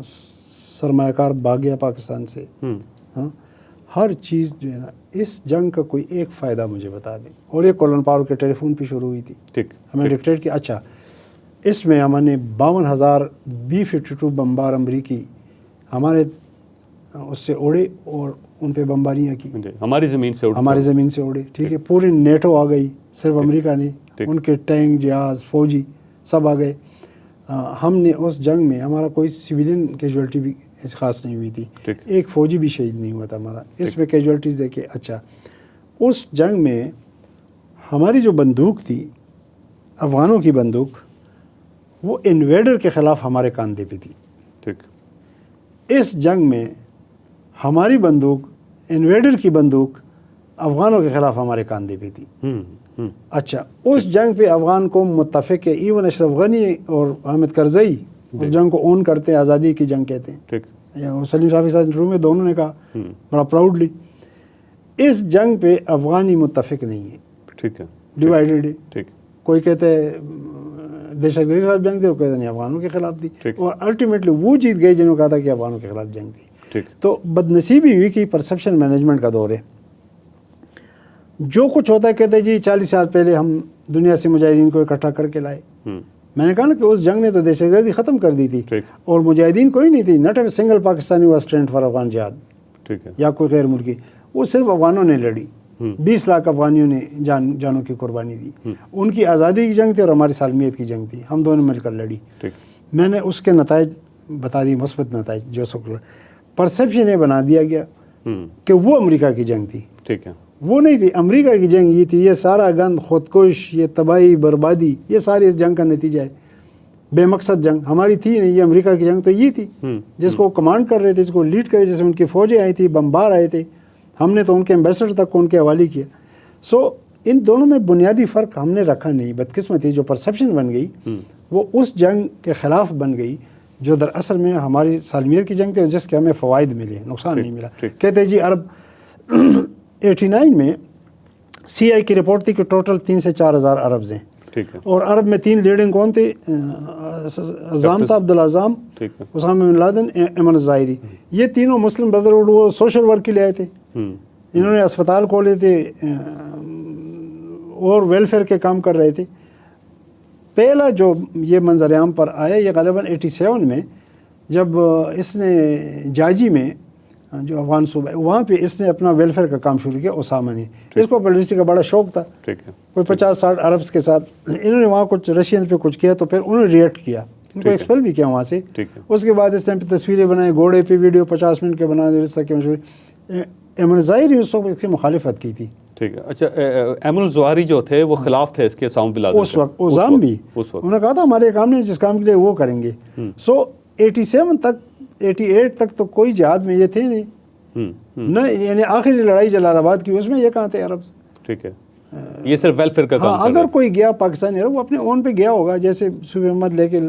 سرمایہ کار بھاگ گیا پاکستان سے. ہاں, ہر چیز جو ہے نا, اس جنگ کا کوئی ایک فائدہ مجھے بتا دیں. اور یہ کولن پاور کے ٹیلی فون پہ شروع ہوئی تھی.
ٹھیک.
ہمیں ڈکٹیٹ کیا. اچھا, اس میں ہم نے 52,000 B-52 بمبار امریکی ہمارے اس سے اڑے اور ان پہ بمباریاں کی.
ہماری زمین سے اڑے,
ہماری زمین سے اڑے. ٹھیک ہے, پوری نیٹو آ گئی, صرف امریکہ نہیں, ان کے ٹینک, جہاز, فوجی سب آ گئے. ہم نے اس جنگ میں ہمارا کوئی سویلین کیجویلٹی بھی خاص نہیں ہوئی تھی. ایک فوجی بھی شہید نہیں ہوا تھا ہمارا. اس میں کیجویلٹیز دیکھے. اچھا, اس جنگ میں ہماری جو بندوق تھی, افغانوں کی بندوق, وہ انویڈر کے خلاف ہمارے کاندھے پہ تھی.
ٹھیک.
اس جنگ میں ہماری بندوق, انویڈر کی بندوق, افغانوں کے خلاف ہمارے کاندھے پہ تھی. اچھا, اس جنگ پہ افغان کو متفق ہے. ایون اشرف غنی اور حامد کرزئی اس جنگ کو اون کرتے ہیں, آزادی کی جنگ کہتے ہیں.
ٹھیک.
یا سلیم شافی صاحب انٹرویو میں دونوں نے کہا بڑا پراؤڈلی, اس جنگ پہ افغانی متفق نہیں ہے.
ٹھیک ہے.
ڈیوائیڈڈ ہے.
ٹھیک.
کوئی کہتے ہیں دہشت گردی کے خلاف جنگ تھی, اور کہتے نہیں افغانوں کے خلاف تھی. اور الٹیمیٹلی وہ جیت گئے جنہوں نے کہا تھا کہ افغانوں کے خلاف جنگ تھی. تو بدنصیبی ہوئی کہ پرسیپشن مینجمنٹ کا دور ہے. جو کچھ ہوتا ہے کہتے ہیں جی 40 سال پہلے ہم دنیا سے مجاہدین کو اکٹھا کر کے لائے. میں نے کہا نا کہ اس جنگ نے تو دہشت گردی ختم کر دی تھی, اور مجاہدین کوئی نہیں تھی. Not a single Pakistani was trained for Afghan جہاد یا کوئی غیر ملکی. وہ صرف افغانوں نے لڑی. 20 لاکھ افغانیوں نے جانوں کی قربانی دی. ان کی آزادی کی جنگ تھی اور ہماری سالمیت کی جنگ تھی. ہم دونوں مل کر لڑی. میں نے اس کے نتائج بتا دی, مثبت نتائج. جو سب پرسیپشن یہ بنا دیا گیا کہ وہ امریکہ کی جنگ تھی.
ٹھیک ہے.
وہ نہیں تھی. امریکہ کی جنگ یہ تھی. یہ سارا گند, خودکش, یہ تباہی, بربادی, یہ ساری اس جنگ کا نتیجہ ہے. بے مقصد جنگ ہماری تھی نہیں. یہ امریکہ کی جنگ تو یہ تھی جس کو کمانڈ کر رہے تھے, جس کو لیڈ کر رہے, جس میں ان کی فوجیں آئی تھی, بمبار آئے تھے. ہم نے تو ان کے ایمبیسڈر تک کو ان کے حوالے کیا. سو ان دونوں میں بنیادی فرق ہم نے رکھا نہیں. بدقسمتی جو پرسیپشن بن گئی وہ اس جنگ کے خلاف بن گئی جو دراصل میں ہماری سالمیت کی جنگ تھی, اور جس کے ہمیں فوائد ملے, نقصان نہیں ملا. کہتے جی عرب 89 میں سی آئی کی رپورٹ تھی کہ ٹوٹل 3 سے 4 ہزار عربز ہیں. اور عرب میں 3 لیڈنگ کون تھے؟ عزام تھا, عبدالعزام, اسامہ بن لادن, ایمن الظاہری. یہ تینوں مسلم بردرہوڈ وہ سوشل ورک کے لیے آئے تھے. انہوں نے اسپتال کھولے تھے اور ویلفیئر کے کام کر رہے تھے. پہلا جو یہ منظر عام پر آیا یہ غالباً 87 میں, جب اس نے جاجی میں جو افغان صوبہ ہے وہاں پہ اس نے اپنا ویلفیئر کا کام شروع کیا. اسامہ نے, اس کو پبلسٹی کا بڑا شوق تھا. کوئی 50-60 عربس کے ساتھ انہوں نے وہاں کچھ رشین پہ کچھ کیا, تو پھر انہوں نے ریئیکٹ کیا, ان کو ایکسپیل بھی کیا وہاں سے. اس کے بعد اس ٹائم پہ تصویریں بنائیں, گھوڑے پہ ویڈیو 50 منٹ کے بنا دے, اس طرح کے مشہور. ایمن ظاہری اس وقت اس کی مخالفت کی تھی.
ٹھیک ہے. اچھا, ایمن الظواہری جو تھے وہ خلاف تھے اس کے اسامہ بن لادن.
اس وقت عزام بھی انہوں نے کہا تھا ہمارے کام نہیں, جس کام کے لیے وہ کریں گے. سو 87 تک 88 تک تو کوئی جہاد میں یہ تھے نہیں نہ, یعنی آخری لڑائی جلال آباد کی اس میں یہ کہاں تھے عرب.
ٹھیک ہے. یہ صرف ویلفیئر کا کام.
اگر کوئی گیا پاکستانی عرب وہ اپنے اون پہ گیا ہوگا, جیسے صوبہ احمد لے کے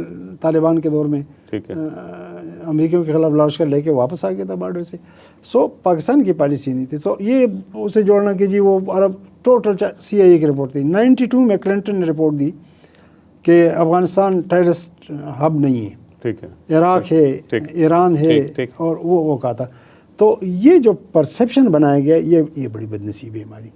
طالبان کے دور میں امریکیوں کے خلاف لاشکر لے کے واپس آ گیا تھا بارڈر سے. سو پاکستان کی پالیسی نہیں تھی. سو یہ اسے جوڑنا کہ جی وہ عرب ٹوٹل سی آئی اے کی رپورٹ تھی. 92 میں کلنٹن نے رپورٹ دی کہ افغانستان ٹیررسٹ ہب نہیں ہے. ٹھیک ہے. عراق ہے, ایران ہے, اور وہ کہا تھا. تو یہ جو پرسیپشن بنایا گیا یہ بڑی بدنصیبی ہے ہماری,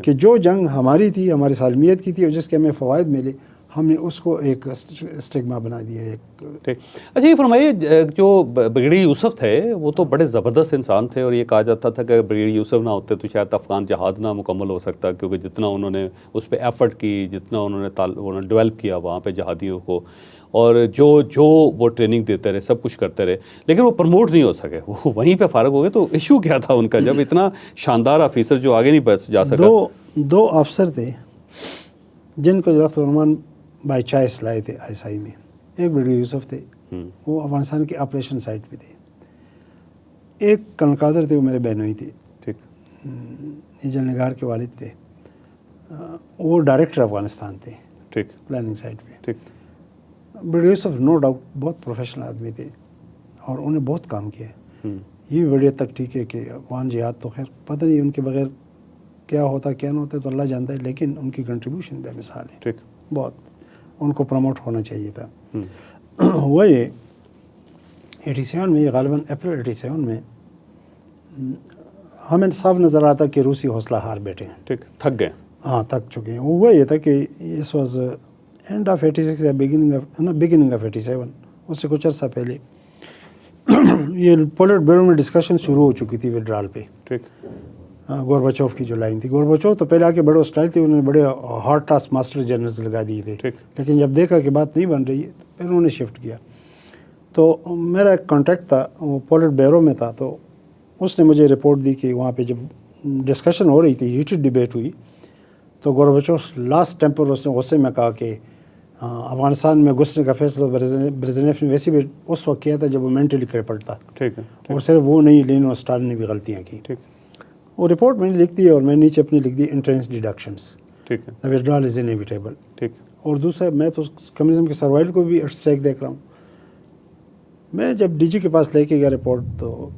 کہ جو جنگ ہماری تھی, ہماری سالمیت کی تھی, اور جس کے ہمیں فوائد ملے, ہم نے اس کو ایک اسٹگما بنا دیا ایک.
ٹھیک. اچھا یہ فرمائیے جو بریگیڈیئر یوسف تھے وہ تو بڑے زبردست انسان تھے اور یہ کہا جاتا تھا کہ بریگیڈیئر یوسف نہ ہوتے تو شاید افغان جہاد نہ مکمل ہو سکتا, کیونکہ جتنا انہوں نے اس پہ ایفرٹ کی, جتنا انہوں نے ڈیولپ کیا وہاں پہ جہادیوں کو, اور جو وہ ٹریننگ دیتے رہے, سب کچھ کرتے رہے, لیکن وہ پروموٹ نہیں ہو سکے, وہ وہیں پہ فارغ ہو گئے. تو ایشو کیا تھا ان کا جب اتنا شاندار آفیسر جو آگے نہیں بڑھ جا سکا؟
دو افسر تھے جن کو ضرورت فرمان بائی چائس لائے تھے آئی ایس آئی میں. ایک بریگیڈیئر یوسف تھے, وہ افغانستان کے آپریشن سائٹ پہ تھے. ایک کرنل قادر تھے, وہ میرے بہنوئی تھے,
ٹھیک,
یہ جنرل نگار کے والد تھے, وہ ڈائریکٹر افغانستان تھے,
ٹھیک,
پلاننگ سائٹ پہ.
ٹھیک.
بریگیڈیئر یوسف نو ڈاؤٹ بہت پروفیشنل آدمی تھے اور انہیں بہت کام کیا. یہ بھی بڑی حد تک ٹھیک ہے کہ افغان جہاد تو خیر پتہ نہیں ان کے بغیر کیا ہوتا کیا نہ ہوتا تو اللہ جانتا ہے, لیکن ان کی کنٹریبیوشن بے مثال ہے.
ٹھیک.
بہت ان کو پروموٹ ہونا چاہیے تھا. وہ یہ 87 میں, غالباً اپریل 87 میں ہمیں صاف نظر آتا کہ روسی حوصلہ ہار بیٹھے ہیں.
ٹھیک, تھک گئے.
ہاں, تھک چکے ہیں. وہ یہ تھا کہ اس واز اینڈ آف 86 یا بگننگ آف 87, اس سے کچھ عرصہ پہلے یہ پولیٹ بیورو میں ڈسکشن شروع ہو چکی تھی وڈرال پہ.
ٹھیک.
گورباچوف کی جو لائن تھی, گورباچوف تو پہلے آ کے بڑے اسٹائل تھے, انہوں نے بڑے ہارڈ ٹاسک ماسٹر جنرلز لگا دیے تھے, لیکن جب دیکھا کہ بات نہیں بن رہی ہے پھر انہوں نے شفٹ کیا. تو میرا ایک کانٹیکٹ تھا, وہ پولیٹ بیورو میں تھا, تو اس نے مجھے رپورٹ دی کہ وہاں پہ جب ڈسکشن ہو رہی تھی, ہیٹڈ ڈبیٹ ہوئی, تو گورباچوف لاسٹ ٹائم اس نے غصے میں کہا کہ افغانستان میں گھسنے کا فیصلہ برزنیف نے ویسے بھی اس وقت کیا تھا جب وہ مینٹلی کرپٹ تھا.
ٹھیک ہے.
اور صرف وہ نہیں, لینو اور اسٹالن نے بھی غلطیاں کی.
ٹھیک.
وہ رپورٹ میں نے لکھ دی اور میں نیچے اپنی لکھ دی انٹرنس ڈیڈکشنس.
ٹھیک ہے.
دا وڈرال از انیویٹیبل.
ٹھیک.
اور دوسرا, میں تو کمیونزم کے سروائیول کو بھی اسٹریک دیکھ رہا ہوں. میں جب ڈی جی کے پاس لے کے گیا رپورٹ تو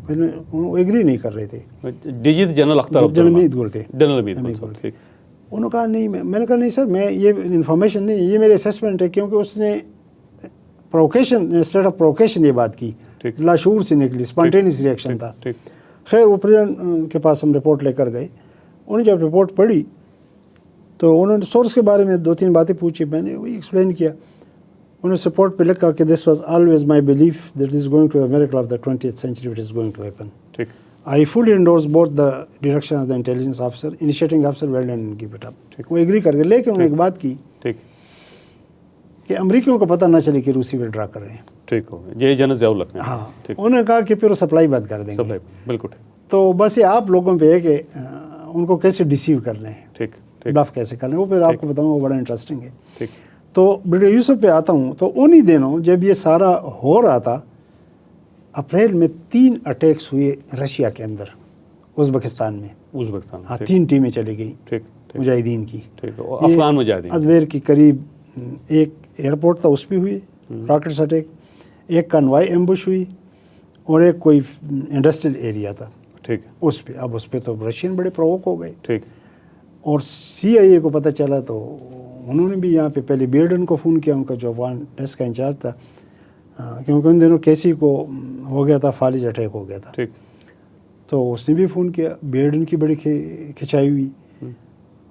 وہ ایگری نہیں کر رہے تھے.
D G general Akhtar
general Hamid Gul تھے.
جنرل امید گل. ٹھیک.
انہوں نے کہا نہیں, میں نے کہا نہیں سر, میں یہ انفارمیشن نہیں, یہ میرے اسیسمنٹ ہے, کیونکہ اس نے پروکیشن انسٹیڈ آف پروکیشن یہ بات کی, لاشعور سے نکلی, اسپانٹینیس ریئیکشن تھا. خیر وہ پریزیڈنٹ کے پاس ہم رپورٹ لے کر گئے. انہوں نے جب رپورٹ پڑھی تو انہوں نے سورس کے بارے میں 2-3 باتیں پوچھی, میں نے وہی ایکسپلین کیا. انہوں نے سپورٹ پہ لکھا کہ this was always my belief that is going to the miracle of the 20th century which is going to happen.
ٹھیک.
I fully endorse both the direction of the intelligence officer, initiating officer, well done and keep it up. وہ agri کر گئے, لیکن انہوں نے ایک بات کی کہ امریکیوں کو پتہ نہ چلے کہ روسی ودرا کر رہے ہیں.
ٹھیک ہو, یہ جنرل ضیاء الحق نے.
ہاں, انہوں نے کہا کہ پھر وہ سپلائی بند کر دیں گے.
بالکل.
تو بس یہ آپ لوگوں پہ ہے کہ ان کو کیسے ڈیسیو کرنا ہے,
ٹھیک,
بلف کیسے کرنا ہے, وہ پھر آپ کو بتاؤں, وہ بڑا انٹرسٹنگ ہے.
ٹھیک.
تو بریگیڈیئر یوسف پہ آتا ہوں. تو انہی دنوں جب یہ سارا ہو رہا تھا, اپریل میں 3 اٹیکس ہوئے رشیا کے اندر, ازبکستان میں. ہاں, 3 ٹیمیں چلی گئیں مجاہدین کی,
افغان مجاہدین.
ازویر کی قریب ایک ایئرپورٹ تھا, اس پہ ہوئی راکٹس اٹیک, ایک کنوائی ایمبوش ہوئی, اور ایک کوئی انڈسٹریل ایریا تھا.
ٹھیک.
اس پہ اب اس پہ تو رشین بڑے پرووک ہو گئے.
ٹھیک.
اور CIA کو پتہ چلا تو انہوں نے بھی یہاں پہ پہلے بیئرڈن کو فون کیا, ان کا جو افغان ڈیسک کا انچارج تھا, کیونکہ ان دنوں کیسی کو ہو گیا تھا, فالج اٹیک ہو گیا تھا.
ٹھیک.
تو اس نے بھی فون کیا, بیئرڈن کی بڑی کھچائی ہوئی,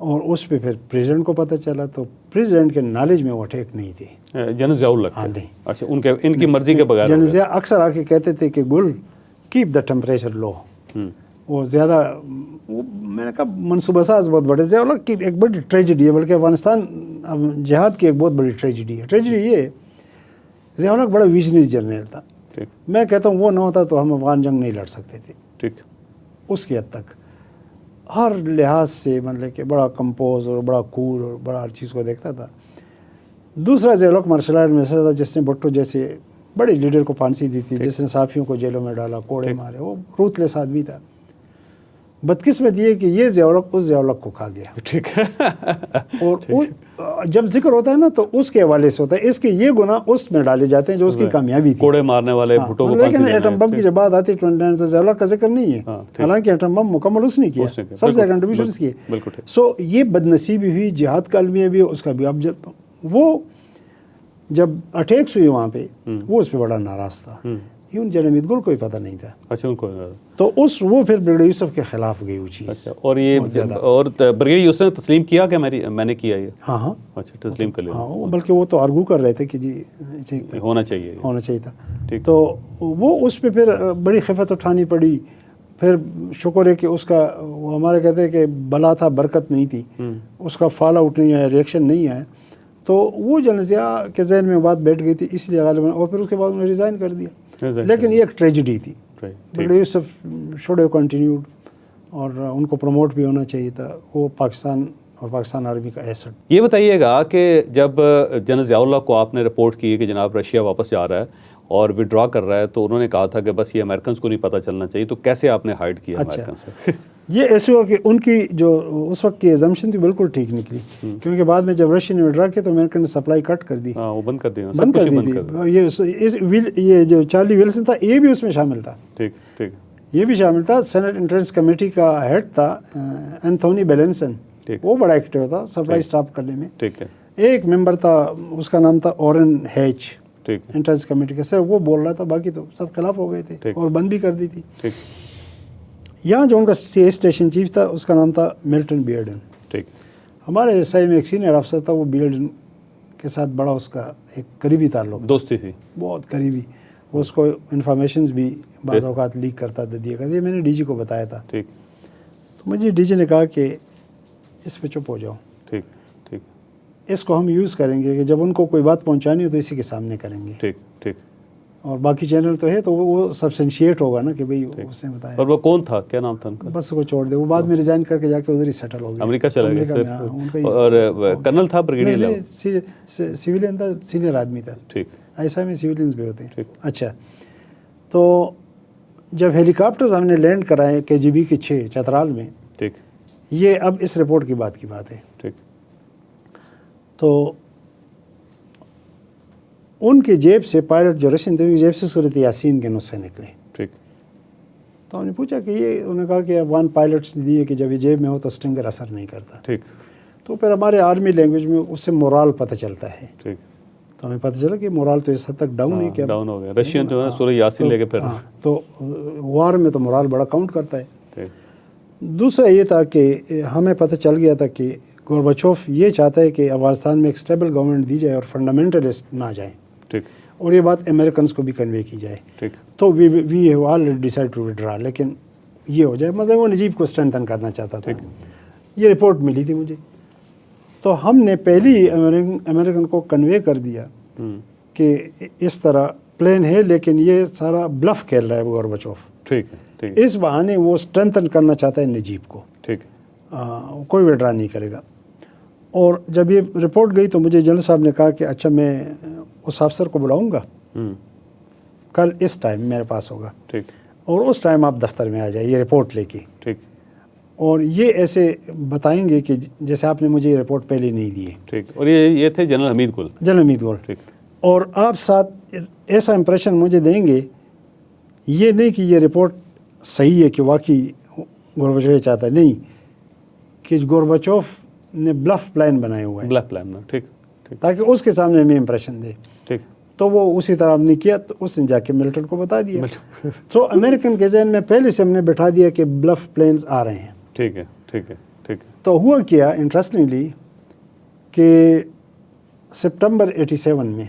اور اس پہ پھر پریزیڈنٹ کو پتہ چلا. تو پریزیڈنٹ کے نالج میں وہ اٹیک نہیں تھے.
جنرل ضیاء الحق.
ہاں نہیں.
اچھا, ان کی مرضی کے بغیر.
جنرل ضیاء اکثر آ کے کہتے تھے کہ گل کیپ دا ٹیمپریچر لو. وہ زیادہ, میں نے کہا منصوبہ ساز بہت بڑے. ضیاء الحق کی ایک بڑی ٹریجڈی ہے, بلکہ افغانستان جہاد کی ایک بہت بڑی ٹریجڈی ہے. ٹریجڈی یہ ہے, ضیاء الحق بڑا ویژنری جرنیل تھا. میں کہتا ہوں وہ نہ ہوتا تو ہم افغان جنگ نہیں لڑ سکتے تھے.
ٹھیک. اس
کی حد تک ہر لحاظ سے, مطلب کہ بڑا کمپوز اور بڑا کول اور بڑا ہر چیز کو دیکھتا تھا. دوسرا ضیاء الحق مارشل آرٹ میں ایسا تھا جس نے بھٹو جیسے بڑے لیڈر کو پھانسی دی تھی, جس نے صحافیوں کو جیلوں میں ڈالا, کوڑے مارے. وہ روتلیس آدمی تھا. بدقسمت یہ کہ یہ ضیاء الحق اس ضیاء الحق کو کھا گیا.
ٹھیک.
اور جب ذکر ہوتا ہے نا تو اس کے حوالے سے ہوتا ہے, اس کے یہ گناہ اس میں ڈالے جاتے ہیں جو اس کی کامیابی تھی.
کوڑے مارنے والے, بھٹو کو پھانسی دینا.
لیکن ایٹم بم کی جب بات آتی ہے 29 تو ضیاء الحق کا ذکر نہیں ہے, حالانکہ ایٹم بم مکمل اس نے کیا, سب سے کنٹریبیوشن اس کی ہے. سو یہ بدنصیبی ہوئی, جہاد کا المیہ بھی اس کا بھی. اب وہ جب اٹیکس ہوئی وہاں پہ, وہ اس پہ بڑا ناراض تھا. ایون جنرل حمید گل کو بھی پتہ نہیں تھا.
اچھا ان کو
تو وہ پھر بریگیڈیئر یوسف کے خلاف گئی وہ چیز.
اچھا اور یہ اور بریگیڈیئر یوسف نے تسلیم کیا کہ میں نے کیا یہ؟
ہاں ہاں
اچھا تسلیم کر لیا.
ہاں بلکہ وہ تو آرگو کر رہے تھے کہ جی
ہونا چاہیے
تھا. تو وہ اس پہ پھر بڑی خفت اٹھانی پڑی. پھر شکر ہے کہ اس کا وہ ہمارے کہتے ہیں کہ بلا تھا برکت نہیں تھی, اس کا فال آؤٹ نہیں آیا, ریئیکشن نہیں آیا. تو وہ جنرل ضیاء کے ذہن میں بات بیٹھ گئی تھی, اس لیے غالباً, اور پھر اس کے بعد انہوں نے ریزائن کر دیا. لیکن یہ ایک ٹریجڈی تھی. Brigadier Yusuf should have continued, اور ان کو پروموٹ بھی ہونا چاہیے تھا. وہ پاکستان اور پاکستان آرمی کا ایسٹ.
یہ بتائیے گا کہ جب جنرل ضیاء اللہ کو آپ نے رپورٹ کی کہ جناب رشیا واپس جا رہا ہے اور وڈرا کر رہا ہے, تو انہوں نے کہا تھا کہ بس یہ امریکنز کو نہیں پتہ چلنا چاہیے, تو کیسے آپ نے ہائڈ کیا امریکن سے؟
یہ ایسے ہوا کہ ان کی جو اس وقت کی ایزمپشن تھی بالکل ٹھیک نکلی, کیونکہ بعد میں جب رشیا نے وڈرا کیا تو امریکن نے سپلائی کٹ کر دی.
ہاں وہ بند کر دی
تھی. یہ جو چارلی ولسن تھا یہ بھی اس میں شامل تھا.
ٹھیک ٹھیک.
یہ بھی شامل تھا. سینٹ انٹرنس کمیٹی کا ہیڈ تھا اینتھونی بیلنسن, وہ بڑا ایکٹیو تھا سپلائی اسٹاپ کرنے میں.
ٹھیک ہے.
ایک ممبر تھا, اس کا نام تھا اورن ہیچ,
ٹھیک,
انٹرنس کمیٹی کا. صرف وہ بول رہا تھا, باقی تو سب خلاف ہو گئے تھے اور بند بھی کر دی تھی.
ٹھیک.
یہاں جو ان کا سی اے اسٹیشن چیف تھا اس کا نام تھا ملٹن بیئرڈن.
ٹھیک.
ہمارے SI میں ایک سینئر افسر تھا, وہ بیئرڈن کے ساتھ بڑا اس کا ایک قریبی تعلق,
دوستی تھی
بہت قریبی. وہ اس کو انفارمیشنز بھی بعض اوقات لیک کرتا تھا, دیا کرتا. یہ میں نے DG کو بتایا تھا.
ٹھیک.
تو مجھے DG نے کہا کہ اس پہ چپ ہو جاؤ.
ٹھیک ٹھیک.
اس کو ہم یوز کریں گے کہ جب ان کو کوئی بات پہنچانی ہو تو اسی کے سامنے کریں گے.
ٹھیک ٹھیک.
اور باقی چینل تو ہے تو وہ سبسٹینشیٹ ہوگا نا کہ بھئی اس نے بتایا.
اور وہ کون تھا, کیا نام تھا ان کا؟
بس کو چھوڑ دے, وہ بعد میں ریزائن کر کے جا کے ادھر ہی سیٹل ہو گیا,
امریکہ چلا گیا. اور کرنل تھا بریگیڈیئر
سویلین تھا, سینئر آدمی تھا.
ٹھیک.
ایسا میں سویلینز بھی ہوتے ہیں. اچھا, تو جب ہیلی کاپٹرز ہم نے لینڈ کرائے KGB کے 6 چترال میں,
ٹھیک,
یہ اب اس رپورٹ کی بات ہے.
ٹھیک.
تو ان کی جیب سے پائلٹ جو رشین تھے, جیب سے صورت یاسین کے نسخے نکلے.
ٹھیک.
تو ہم نے پوچھا کہ یہ, انہوں نے کہا کہ افغان پائلٹس نے دیے کہ جب یہ جیب میں ہو تو اسٹنگر اثر نہیں کرتا.
ٹھیک.
تو پھر ہمارے آرمی لینگویج میں اس سے مورال پتہ چلتا ہے.
ٹھیک.
تو ہمیں پتہ چلا کہ مورال تو اس حد تک ڈاؤن ہے, کہ
ڈاؤن ہو گیا. رشین جو ہے سورہ یاسین لے کے پھر,
تو وار میں تو مورال بڑا کاؤنٹ کرتا ہے.
ٹھیک.
دوسرا یہ تھا کہ ہمیں پتہ چل گیا تھا کہ گورباچوف یہ چاہتا ہے کہ افغانستان میں ایک اسٹیبل گورنمنٹ دی جائے اور فنڈامنٹلسٹ نہ جائیں.
ٹھیک.
اور یہ بات امریکنس کو بھی کنوے کی جائے.
ٹھیک.
تو we have already decide to withdraw, لیکن یہ ہو جائے, مطلب وہ نجیب کو اسٹرینتھن کرنا چاہتا تھا. یہ رپورٹ ملی تھی مجھے, تو ہم نے پہلی امریکن کو کنوے کر دیا کہ اس طرح پلان ہے, لیکن یہ سارا بلف کھیل رہا ہے گورباچوف.
ٹھیک. ٹھیک.
اس بہانے وہ اسٹرینتھن کرنا چاہتا ہے نجیب کو.
ٹھیک.
کوئی وڈرا نہیں کرے گا. اور جب یہ رپورٹ گئی تو مجھے جنرل صاحب نے کہا کہ اچھا میں اس افسر کو بلاؤں گا, کل اس ٹائم میرے پاس ہوگا.
ٹھیک.
اور اس ٹائم آپ دفتر میں آ جائیں یہ رپورٹ لے کے.
ٹھیک.
اور یہ ایسے بتائیں گے کہ جیسے آپ نے مجھے یہ رپورٹ پہلے نہیں دی ہے.
ٹھیک. اور یہ تھے جنرل حمید گل.
جنرل حمید گل.
ٹھیک.
اور آپ ساتھ ایسا امپریشن مجھے دیں گے, یہ نہیں کہ یہ رپورٹ صحیح ہے کہ واقعی گورباچوف یہ چاہتا ہے, نہیں, کہ گورباچوف نے بلف پلان بنائے ہوئے ہیں.
Bluff plan. ٹھیک. ٹھیک.
تاکہ اس کے سامنے ہمیں امپریشن دے.
ٹھیک.
تو وہ اسی طرح ہم نے کیا, تو اس نے جا کے ملٹن کو بتا دیا. تو امریکن کے ذہن میں پہلے سے ہم نے بٹھا دیا کہ بلف پلانز آ رہے ہیں.
ٹھیک ہے. ٹھیک ہے. ٹھیک ہے.
تو ہوا کیا انٹرسٹنگلی کہ سپٹمبر 87 میں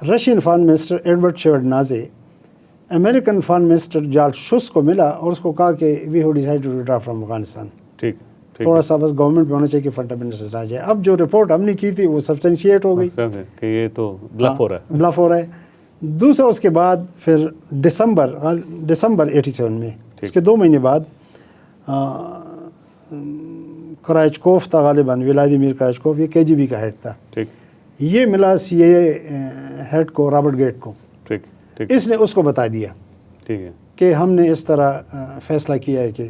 Russian foreign minister Eduard Shevardnadze American foreign minister George شوس کو ملا اور اس کو کہا کہ we have decided to withdraw from Afghanistan.
ٹھیک.
تھوڑا سا بس گورنمنٹ میں ہونا چاہیے کہ فنڈامنٹلسٹ آ جائے. اب جو رپورٹ ہم نے کی تھی وہ سبسٹینشیٹ ہو گئی
کہ یہ تو بلف ہو رہا ہے.
بلف ہو رہا ہے. دوسرا اس کے بعد پھر دسمبر 87 میں, اس کے 2 مہینے بعد کرائچکوف تھا غالباً, ولادیمیر کرائچکوف, یہ KGB کا ہیڈ تھا.
ٹھیک.
یہ ملا CIA ہیڈ کو, رابرٹ گیٹ کو.
ٹھیک. ٹھیک.
اس نے اس کو بتا دیا
ٹھیک ہے
کہ ہم نے اس طرح فیصلہ کیا ہے کہ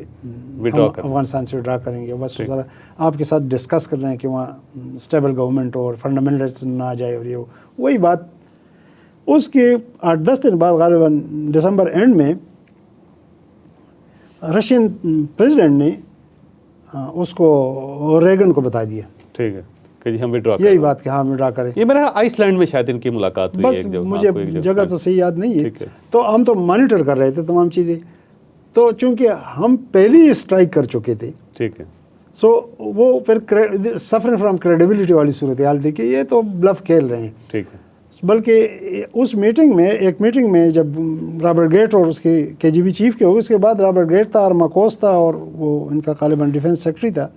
Withdraw
ہم افغانستان سے وڈرا کریں گے. بس ذرا آپ کے ساتھ ڈسکس کر رہے ہیں کہ وہاں اسٹیبل گورنمنٹ اور فنڈامنٹلسٹ نہ آ جائے. اور یہ وہی بات. اس کے 8-10 دن بعد غالباً دسمبر اینڈ میں رشین پریزیڈنٹ نے اس کو ریگن کو بتا دیا.
ٹھیک ہے کہ جی ہم وڈرا
یہی بات کہ ہاں وڈرا کریں.
یہ میرا آئس لینڈ میں شاید ان کی ملاقات ہوئی
بس مجھے جگہ تو صحیح یاد نہیں ہے. تو ہم تو مانیٹر کر رہے تھے تمام چیزیں. تو چونکہ ہم پہلے ہی اسٹرائک کر چکے تھے,
ٹھیک ہے,
سو وہ پھر سفرنگ فرام کریڈیبلٹی والی صورتحال تھی کہ یہ تو بلف کھیل رہے ہیں.
ٹھیک ہے.
بلکہ اس میٹنگ میں, ایک میٹنگ میں جب رابرٹ گیٹ اور اس کے KGB چیف کے ہو گئے, اس کے بعد رابرٹ گیٹ تھا, آرماکوس تھا, اور وہ ان کا غالباً ڈیفینس سیکرٹری تھا,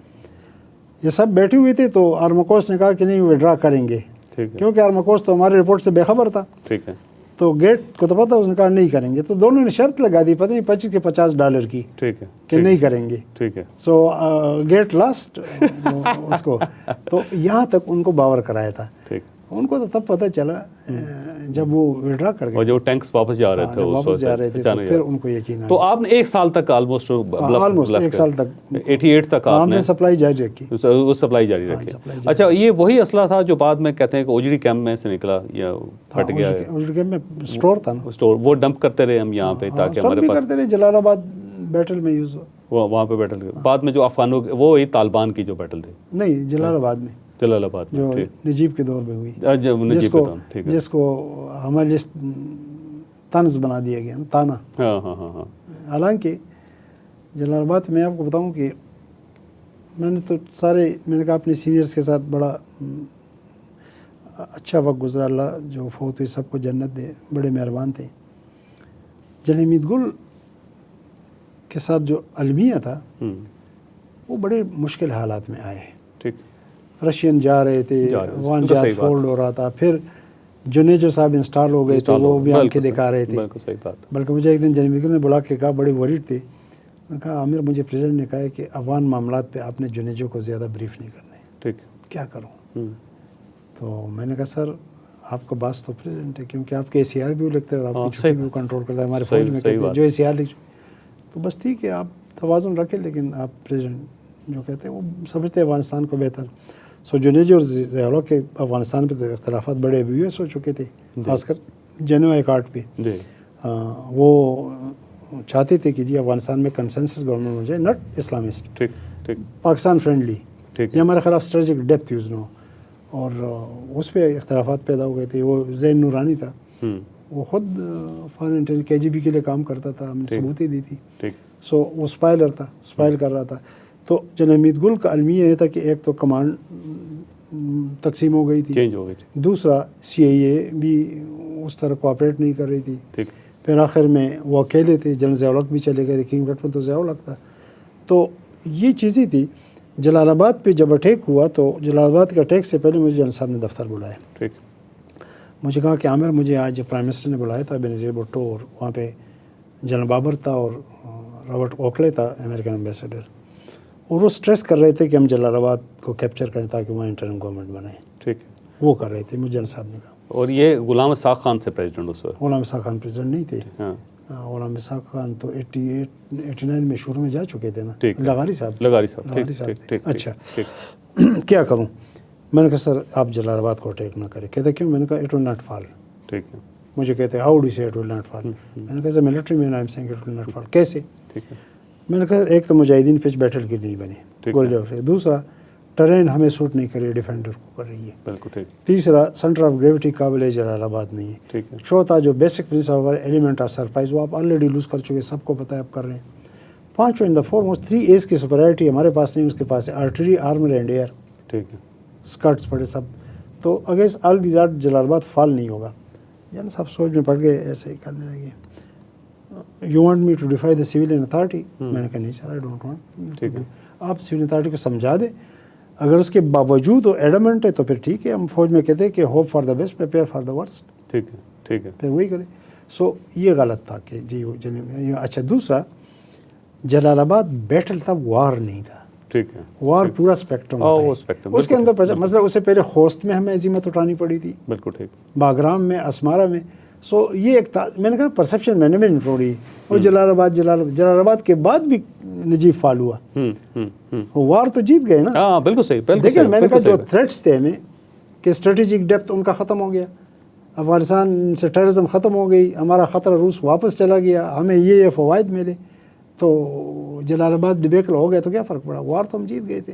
یہ سب بیٹھے ہوئے تھے. تو آرماکوس نے کہا کہ نہیں وڈرا کریں گے, کیونکہ آرماکوس تو ہمارے رپورٹ سے بے خبر تھا.
ٹھیک ہے.
تو گیٹ کو تو پتا, اس نے کہا نہیں کریں گے. تو دونوں نے شرط لگا دی, پتہ نہیں $25 کے $50 کی,
ٹھیک ہے,
کہ نہیں کریں گے.
ٹھیک ہے.
سو گیٹ لاسٹ اس کو. تو یہاں تک ان کو باور کرایا تھا.
ٹھیک.
ان کو تو تب پتہ چلا جب وہ وڈرا کر گئے,
اور جو ٹینکس واپس جا رہے تھے
واپس جا رہے تھے, تو پھر ان کو یقین آیا.
تو آپ نے 1 سال تک آلموسٹ
1 سال تک
88 تک آپ نے
سپلائی جاری رکھی,
وہ سپلائی جاری رکھی. اچھا, یہ وہی اسلحہ تھا جو بعد میں کہتے ہیں کہ اوجڑی کیمپ میں سے نکلا یا پھٹ گیا؟
اوجڑی کیمپ میں اسٹور تھا نا,
اسٹور, وہ ڈمپ کرتے رہے ہم یہاں پہ تاکہ ہمارے پاس
کرتے رہے. جلال آباد بیٹل میں یوز ہوا,
وہاں پہ بیٹل. بعد میں جو افغانوں, وہ طالبان کی جو بیٹل تھی,
نہیں جلال آباد میں,
جلال آباد
جو
میں
نجیب کے دور میں ہوئی, جس کو ہمارے لیے طنز بنا دیا گیا نا, تانا.
ہاں ہاں ہاں ہاں.
حالانکہ جلال آباد میں آپ کو بتاؤں کہ میں نے تو میں نے کہا اپنے سینئرز کے ساتھ بڑا اچھا وقت گزرا. اللہ جو فوت ہوئی سب کو جنت دے, بڑے مہربان تھے. جنرل حمید گل کے ساتھ جو المیہ تھا, وہ بڑے مشکل حالات میں آئے.
ٹھیک.
رشین جا رہے تھے, وان جہاز فولڈ ہو رہا تھا, پھر جنیجو صاحب انسٹال ہو گئے تو وہ بھی آن کے دکھا رہے تھے. بلکہ مجھے ایک دن جنرل حمید گل نے بلا کے کہا, بڑے ورڈ تھے, میں نے کہا عامر مجھے پریزیڈنٹ نے کہا ہے کہ افغان معاملات پہ آپ نے جنیجو کو زیادہ بریف نہیں کرنا ہے.
ٹھیک.
کیا کروں؟ تو میں نے کہا سر آپ کا باس تو پریزیڈنٹ ہے, کیونکہ آپ کے ACR بھی لگتا ہے اور آپ کی چھٹی بھی کنٹرول کرتا ہے. ہمارے فوج میں کہتے ہیں جو ACR لکھ, تو بس ٹھیک ہے آپ توازن رکھیں, لیکن آپ پریزیڈنٹ جو کہتے ہیں وہ سمجھتے ہیں افغانستان کو بہتر. سو جنیجو اور ضیاء الحق کے افغانستان پہ تو اختلافات بڑے US ہو چکے تھے, خاص کر جنوب ایکارڈ پہ. وہ چاہتے تھے کہ جی افغانستان میں کنسنسس گورنمنٹ ہو جائے, ناٹ اسلامسٹ, پاکستان فرینڈلی, یہ ہمارے خلاف اسٹریٹجک ڈیپتھ یوز نہ ہو. اور اس پہ اختلافات پیدا ہو گئے تھے. وہ زین نورانی تھا, وہ خود فارن KGB کے لیے کام کرتا تھا, ہم نے ثبوتیں دی تھی. سو وہ اسپائلر تھا, اسپائل کر رہا تھا. تو جنرل حمید گل کا المیہ یہ تھا کہ ایک تو کمانڈ تقسیم ہو گئی تھی,
چینج ہو گئی تھی.
دوسرا CIA بھی اس طرح کوآپریٹ نہیں کر رہی تھی. پھر آخر میں وہ اکیلے تھے, جنرل ضیاء الحق بھی چلے گئے تھے, کنگ بیٹمن تو ضیاء الحق تھا. تو یہ چیزیں تھی. جلال آباد پہ جب اٹیک ہوا تو جلال آباد کے اٹیک سے پہلے مجھے جنرل صاحب نے دفتر بلایا. مجھے کہا کہ عامر مجھے آج پرائم منسٹر نے بلایا تھا, بینظیر بھٹو, اور وہاں پہ جنرل بابر تھا اور رابرٹ اوکلے تھا امریکن ایمبیسیڈر, اور وہ سٹریس کر رہے تھے کہ ہم جلال آباد کو کیپچر کریں تاکہ وہاں انٹرم گورنمنٹ بنائیں.
ٹھیک.
وہ کر رہے تھے, مجھے جنرل صاحب نے کہا.
اور یہ غلام اسحاق خان سے پریزیڈنٹ اس وقت؟
غلام اسحاق خان پریزیڈنٹ نہیں تھے. غلام اسحاق خان تو 89 میں شروع میں جا چکے تھے نا. لغاری صاحب. اچھا کیا کروں؟ میں نے کہا سر آپ جلال آباد کو اٹیک نہ کریں. کہتے کیوں؟ میں نے کہا اٹ ول ناٹ فال.
ٹھیک ہے.
مجھے کہتے how do say it will not fall. میں نے کہا sir military man I am saying it will not fall. کیسے؟ میں نے کہا ایک تو مجاہدین پچ بیٹل کی نہیں بنی, دوسرا ٹرین ہمیں سوٹ نہیں کر رہی, ڈیفینڈر کو کر رہی ہے, تیسرا سینٹر آف گریوٹی قابل جلال آباد نہیں ہے, چوتھا جو basic principle element of surprise وہ آپ آلریڈی لوز کر چکے, سب کو پتہ ہے آپ کر رہے ہیں. پانچویں ان دا فور موسٹ 3 A's کی سپریورٹی ہمارے پاس نہیں, اس کے پاس ہے آرٹلری, آرمر اینڈ ایئر.
ٹھیک ہے.
اسکرٹس پڑے سب. تو اگینسٹ آل دیز آر جلال آباد فال نہیں ہوگا. یعنی سب سوچ میں پڑ گئے, ایسے ہی کرنے لگے. You want me to defy the civilian authority? میں نے کہا نہیں سر آئی ڈونٹ وانٹ.
ٹھیک ہے. آپ
سیویلین اتھارٹی کو سمجھا دیں, اگر اس کے باوجود وہ ایڈمنٹ ہے تو پھر ٹھیک ہے. ہم فوج میں کہتے ہیں کہ hope for the best, prepare for the worst.
ٹھیک ہے. ٹھیک ہے.
پھر وہی کریں. سو یہ غلط تھا کہ جی اچھا. دوسرا جلال آباد بیٹل تھا, وار نہیں تھا.
ٹھیک ہے.
وار پورا اسپیکٹرم ہے. اس کے اندر مثلا اس سے پہلے خوست میں ہمیں عزیمت اٹھانی پڑی تھی,
بالکل ٹھیک,
باگرام میں, اسمارا میں. سو یہ ایک میں نے کہا پرسیپشن مینجمنٹ ہو رہی ہے. اور جلال آباد کے بعد بھی نجیب فال ہوا. وار تو جیت گئے نا.
ہاں بالکل صحیح.
دیکھیں میں نے کہا جو تھریٹس تھے ہمیں کہ اسٹریٹجک ڈیپتھ ان کا ختم ہو گیا, افغانستان سے ٹیررزم ختم ہو گئی, ہمارا خطرہ روس واپس چلا گیا, ہمیں یہ فوائد ملے, تو جلال آباد ڈبیکل ہو گیا تو کیا فرق پڑا؟ وار تو ہم جیت گئے تھے.